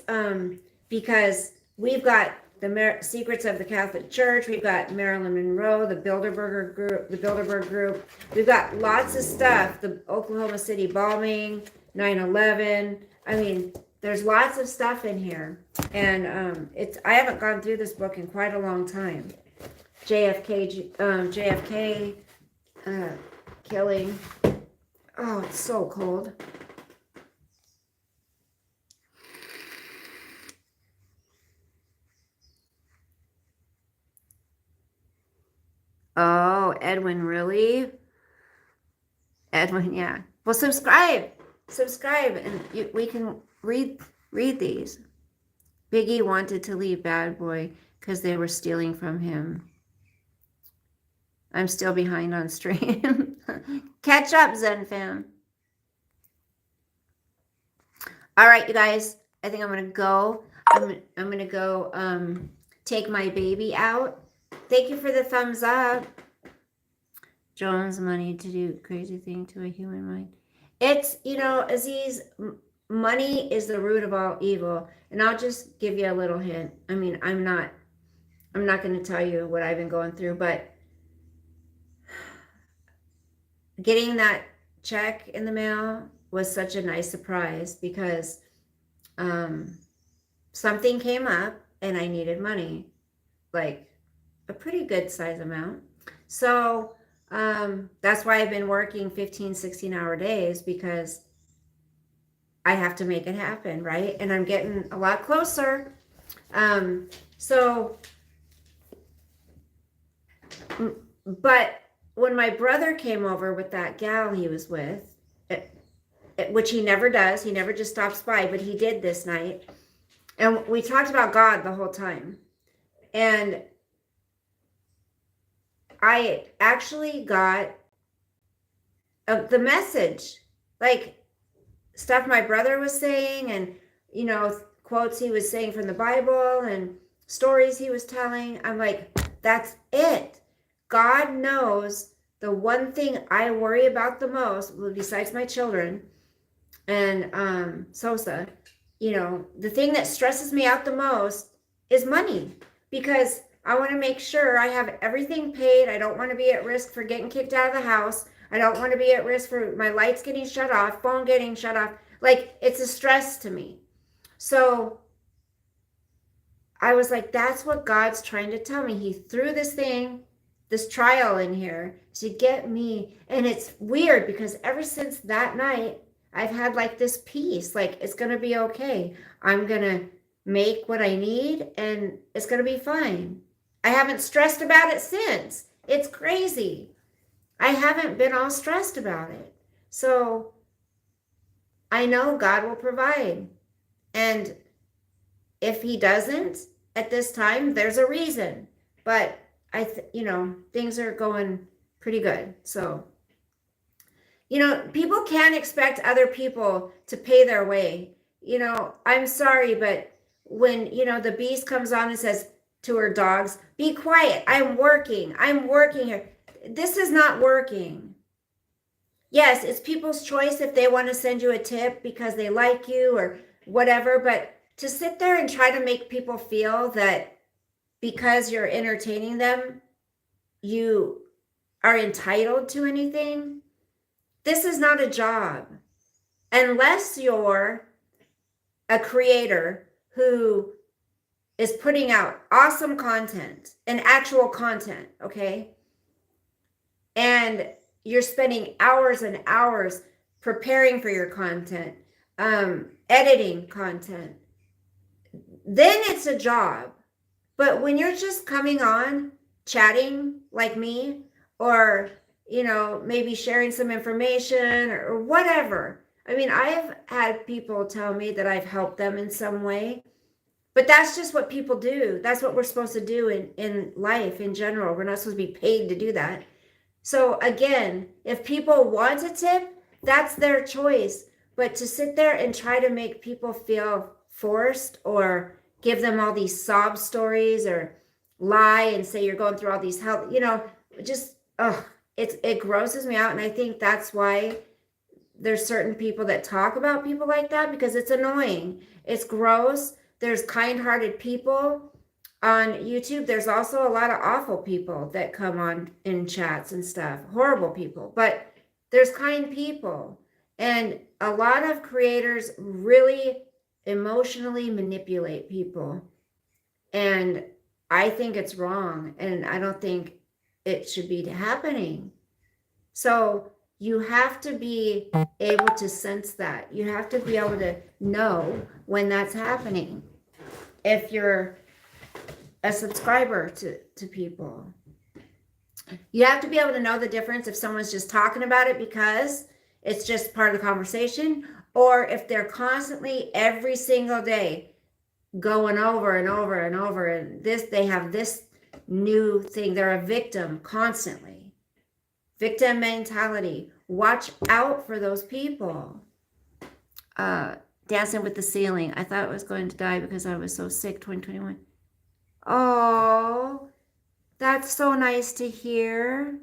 S1: because we've got the Secrets of the Catholic Church, we've got Marilyn Monroe, the Bilderberg Group. We've got lots of stuff. The Oklahoma City bombing, 9/11. I mean, there's lots of stuff in here, and I haven't gone through this book in quite a long time. JFK killing. Oh, it's so cold. Oh, Edwin, really? Edwin, yeah. Well, subscribe, and we can read these. Biggie wanted to leave Bad Boy because they were stealing from him. I'm still behind on stream. Catch up, Zen fam. All right, you guys. I think I'm gonna go. I'm gonna go take my baby out. Thank you for the thumbs up. Jones money to do crazy thing to a human mind. It's, Aziz, money is the root of all evil. And I'll just give you a little hint. I mean, I'm not going to tell you what I've been going through, but getting that check in the mail was such a nice surprise because something came up and I needed money, like a pretty good size amount. So that's why I've been working 15, 16-hour days, because I have to make it happen, right? And I'm getting a lot closer. But when my brother came over with that gal he was with, which he never does, he never just stops by, but he did this night. And we talked about God the whole time. And I actually got the message, like stuff my brother was saying, and, quotes he was saying from the Bible and stories he was telling. I'm like, That's it. God knows the one thing I worry about the most, well, besides my children and Sosa, the thing that stresses me out the most is money, because I want to make sure I have everything paid. I don't want to be at risk for getting kicked out of the house. I don't want to be at risk for my lights getting shut off, phone getting shut off. Like, it's a stress to me. So I was like, that's what God's trying to tell me. He threw this trial in here to get me. And it's weird because ever since that night, I've had like this peace, like it's going to be okay. I'm going to make what I need and it's going to be fine. I haven't stressed about it since. It's crazy. I haven't been all stressed about it. So I know God will provide. And if he doesn't at this time, there's a reason. But things are going pretty good. So, people can't expect other people to pay their way. I'm sorry, but when, the beast comes on and says to her dogs, be quiet, I'm working here. This is not working. Yes, it's people's choice if they want to send you a tip because they like you or whatever, but to sit there and try to make people feel that because you're entertaining them, you are entitled to anything, this is not a job. Unless you're a creator who is putting out awesome content and actual content, okay? And you're spending hours and hours preparing for your content, editing content, then it's a job. But when you're just coming on, chatting like me, or, maybe sharing some information or whatever. I mean, I've had people tell me that I've helped them in some way, but that's just what people do. That's what we're supposed to do in life in general. We're not supposed to be paid to do that. So again, if people want a tip, that's their choice. But to sit there and try to make people feel forced or give them all these sob stories or lie and say you're going through all these health, it grosses me out. And I think that's why there's certain people that talk about people like that, because it's annoying. It's gross. There's kind-hearted people on YouTube. There's also a lot of awful people that come on in chats and stuff, horrible people, but there's kind people. And a lot of creators really emotionally manipulate people. And I think it's wrong. And I don't think it should be happening. So you have to be able to sense that. You have to be able to know when that's happening. If you're a subscriber to people, you have to be able to know the difference if someone's just talking about it because it's just part of the conversation, or if they're constantly every single day going over and over and over, and they have this new thing. They're a victim constantly. Victim mentality. Watch out for those people. Dancing with the ceiling. I thought I was going to die because I was so sick. 2021. Oh, that's so nice to hear.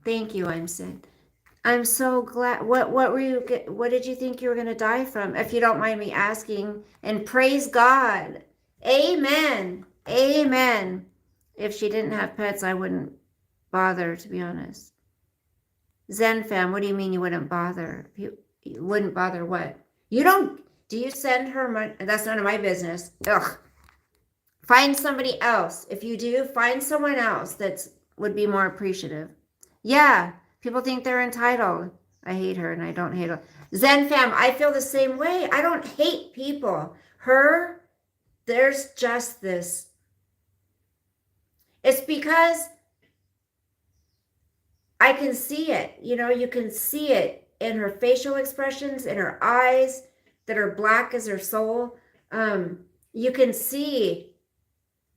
S1: Thank you. I'm so glad. What did you think you were going to die from? If you don't mind me asking. And praise God. Amen. Amen. If she didn't have pets, I wouldn't bother, to be honest. Zen fam, what do you mean you wouldn't bother? You wouldn't bother what? Do you send her money? That's none of my business. Ugh. Find somebody else. If you do, find someone else that would be more appreciative. Yeah, people think they're entitled. I hate her and I don't hate her. Zen fam, I feel the same way. I don't hate people. There's just this. It's because I can see it. You can see it in her facial expressions, in her eyes that are black as her soul. You can see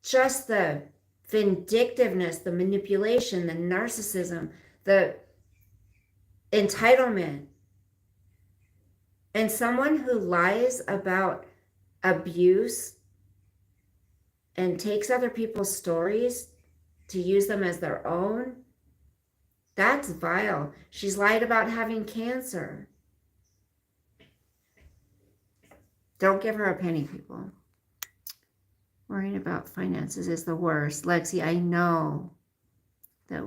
S1: just the vindictiveness, the manipulation, the narcissism, the entitlement. And someone who lies about abuse and takes other people's stories to use them as their own, that's vile. She's lied about having cancer. Don't give her a penny, people. Worrying about finances is the worst. Lexi, I know that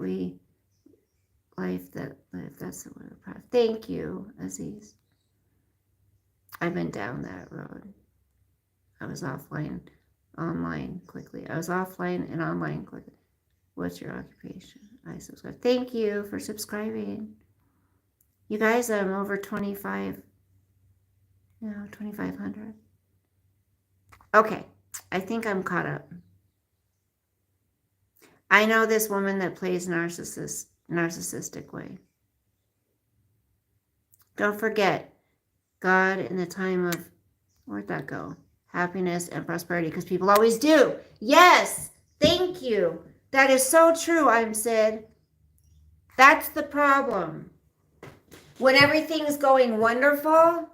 S1: life that live, that's the word. Thank you, Aziz. I've been down that road. I was offline, online quickly. I was offline and online quickly. What's your occupation? I subscribe. Thank you for subscribing. You guys, I'm over 25. No, 2,500. Okay, I think I'm caught up. I know this woman that plays narcissistic way. Don't forget, God in the time of, where'd that go? Happiness and prosperity, because people always do. Yes, thank you. That is so true, I'm Sid. That's the problem. When everything's going wonderful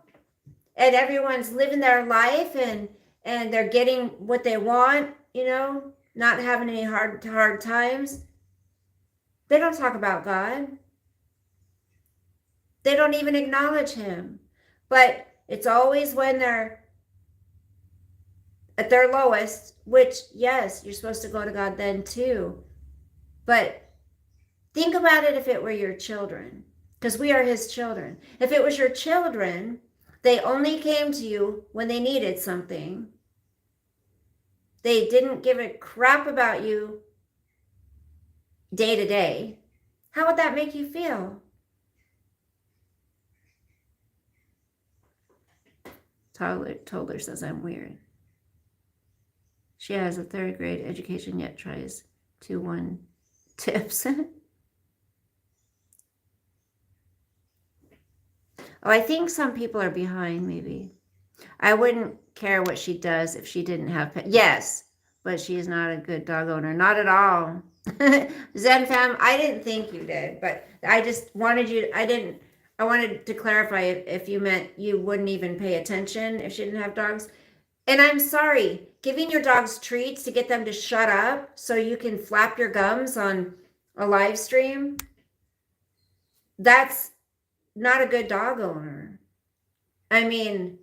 S1: and everyone's living their life and they're getting what they want, you know, not having any hard times, they don't talk about God. They don't even acknowledge him. But it's always when they're at their lowest, which, yes, you're supposed to go to God then too. But think about it if it were your children, because we are his children. If it was your children, they only came to you when they needed something. They didn't give a crap about you day to day. How would that make you feel? Toddler says I'm weird. She has a 3rd grade education yet tries 2-1 tips. Oh, I think some people are behind, maybe. I wouldn't care what she does if she didn't have pets. Yes, but she is not a good dog owner. Not at all. Zen fam, I didn't think you did, but I just wanted you, I wanted to clarify if you meant you wouldn't even pay attention if she didn't have dogs. And I'm sorry, giving your dogs treats to get them to shut up so you can flap your gums on a live stream, that's not a good dog owner. I mean,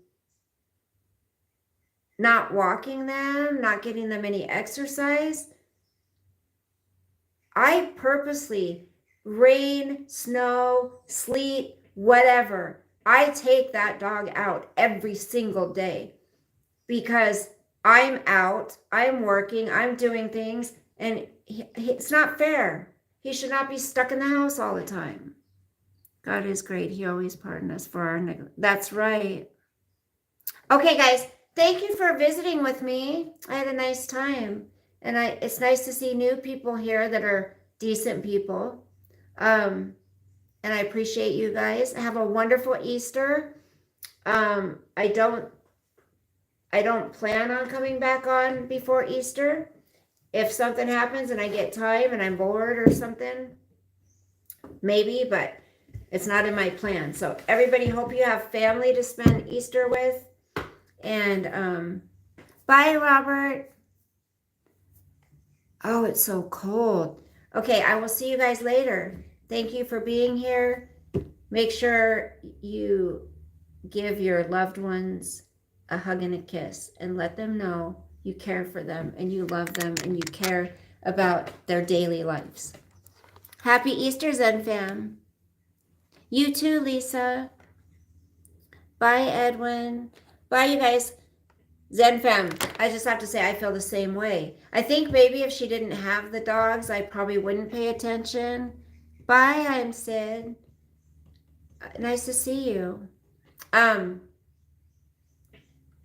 S1: not walking them, not getting them any exercise. I purposely, rain, snow, sleet, whatever, I take that dog out every single day because I'm out, I'm working, I'm doing things, and it's not fair. He should not be stuck in the house all the time. God is great. He always pardons us for our neglect. That's right. Okay, guys, thank you for visiting with me. I had a nice time. And it's nice to see new people here that are decent people. And I appreciate you guys. Have a wonderful Easter. I don't plan on coming back on before Easter. If something happens and I get time and I'm bored or something, maybe, but it's not in my plan. So everybody, hope you have family to spend Easter with. And bye, Robert. Oh, it's so cold. Okay, I will see you guys later. Thank you for being here. Make sure you give your loved ones a hug and a kiss and let them know you care for them and you love them and you care about their daily lives. Happy Easter, Zen fam. You too, Lisa. Bye, Edwin. Bye, you guys. Zen fam, I just have to say I feel the same way. I think maybe if she didn't have the dogs, I probably wouldn't pay attention. Bye, I'm Sid. Nice to see you.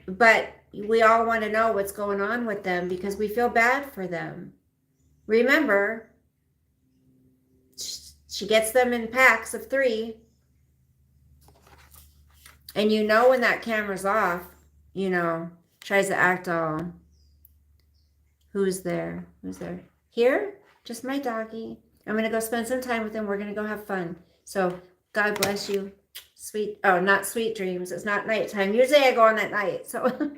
S1: But we all want to know what's going on with them because we feel bad for them. Remember, she gets them in packs of 3. And you know when that camera's off, you know, tries to act all, who's there? Who's there? Here? Just my doggy. I'm going to go spend some time with him. We're going to go have fun. So God bless you. Not sweet dreams. It's not nighttime. Usually I go on at night. So,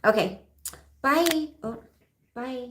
S1: okay. Bye. Oh, bye.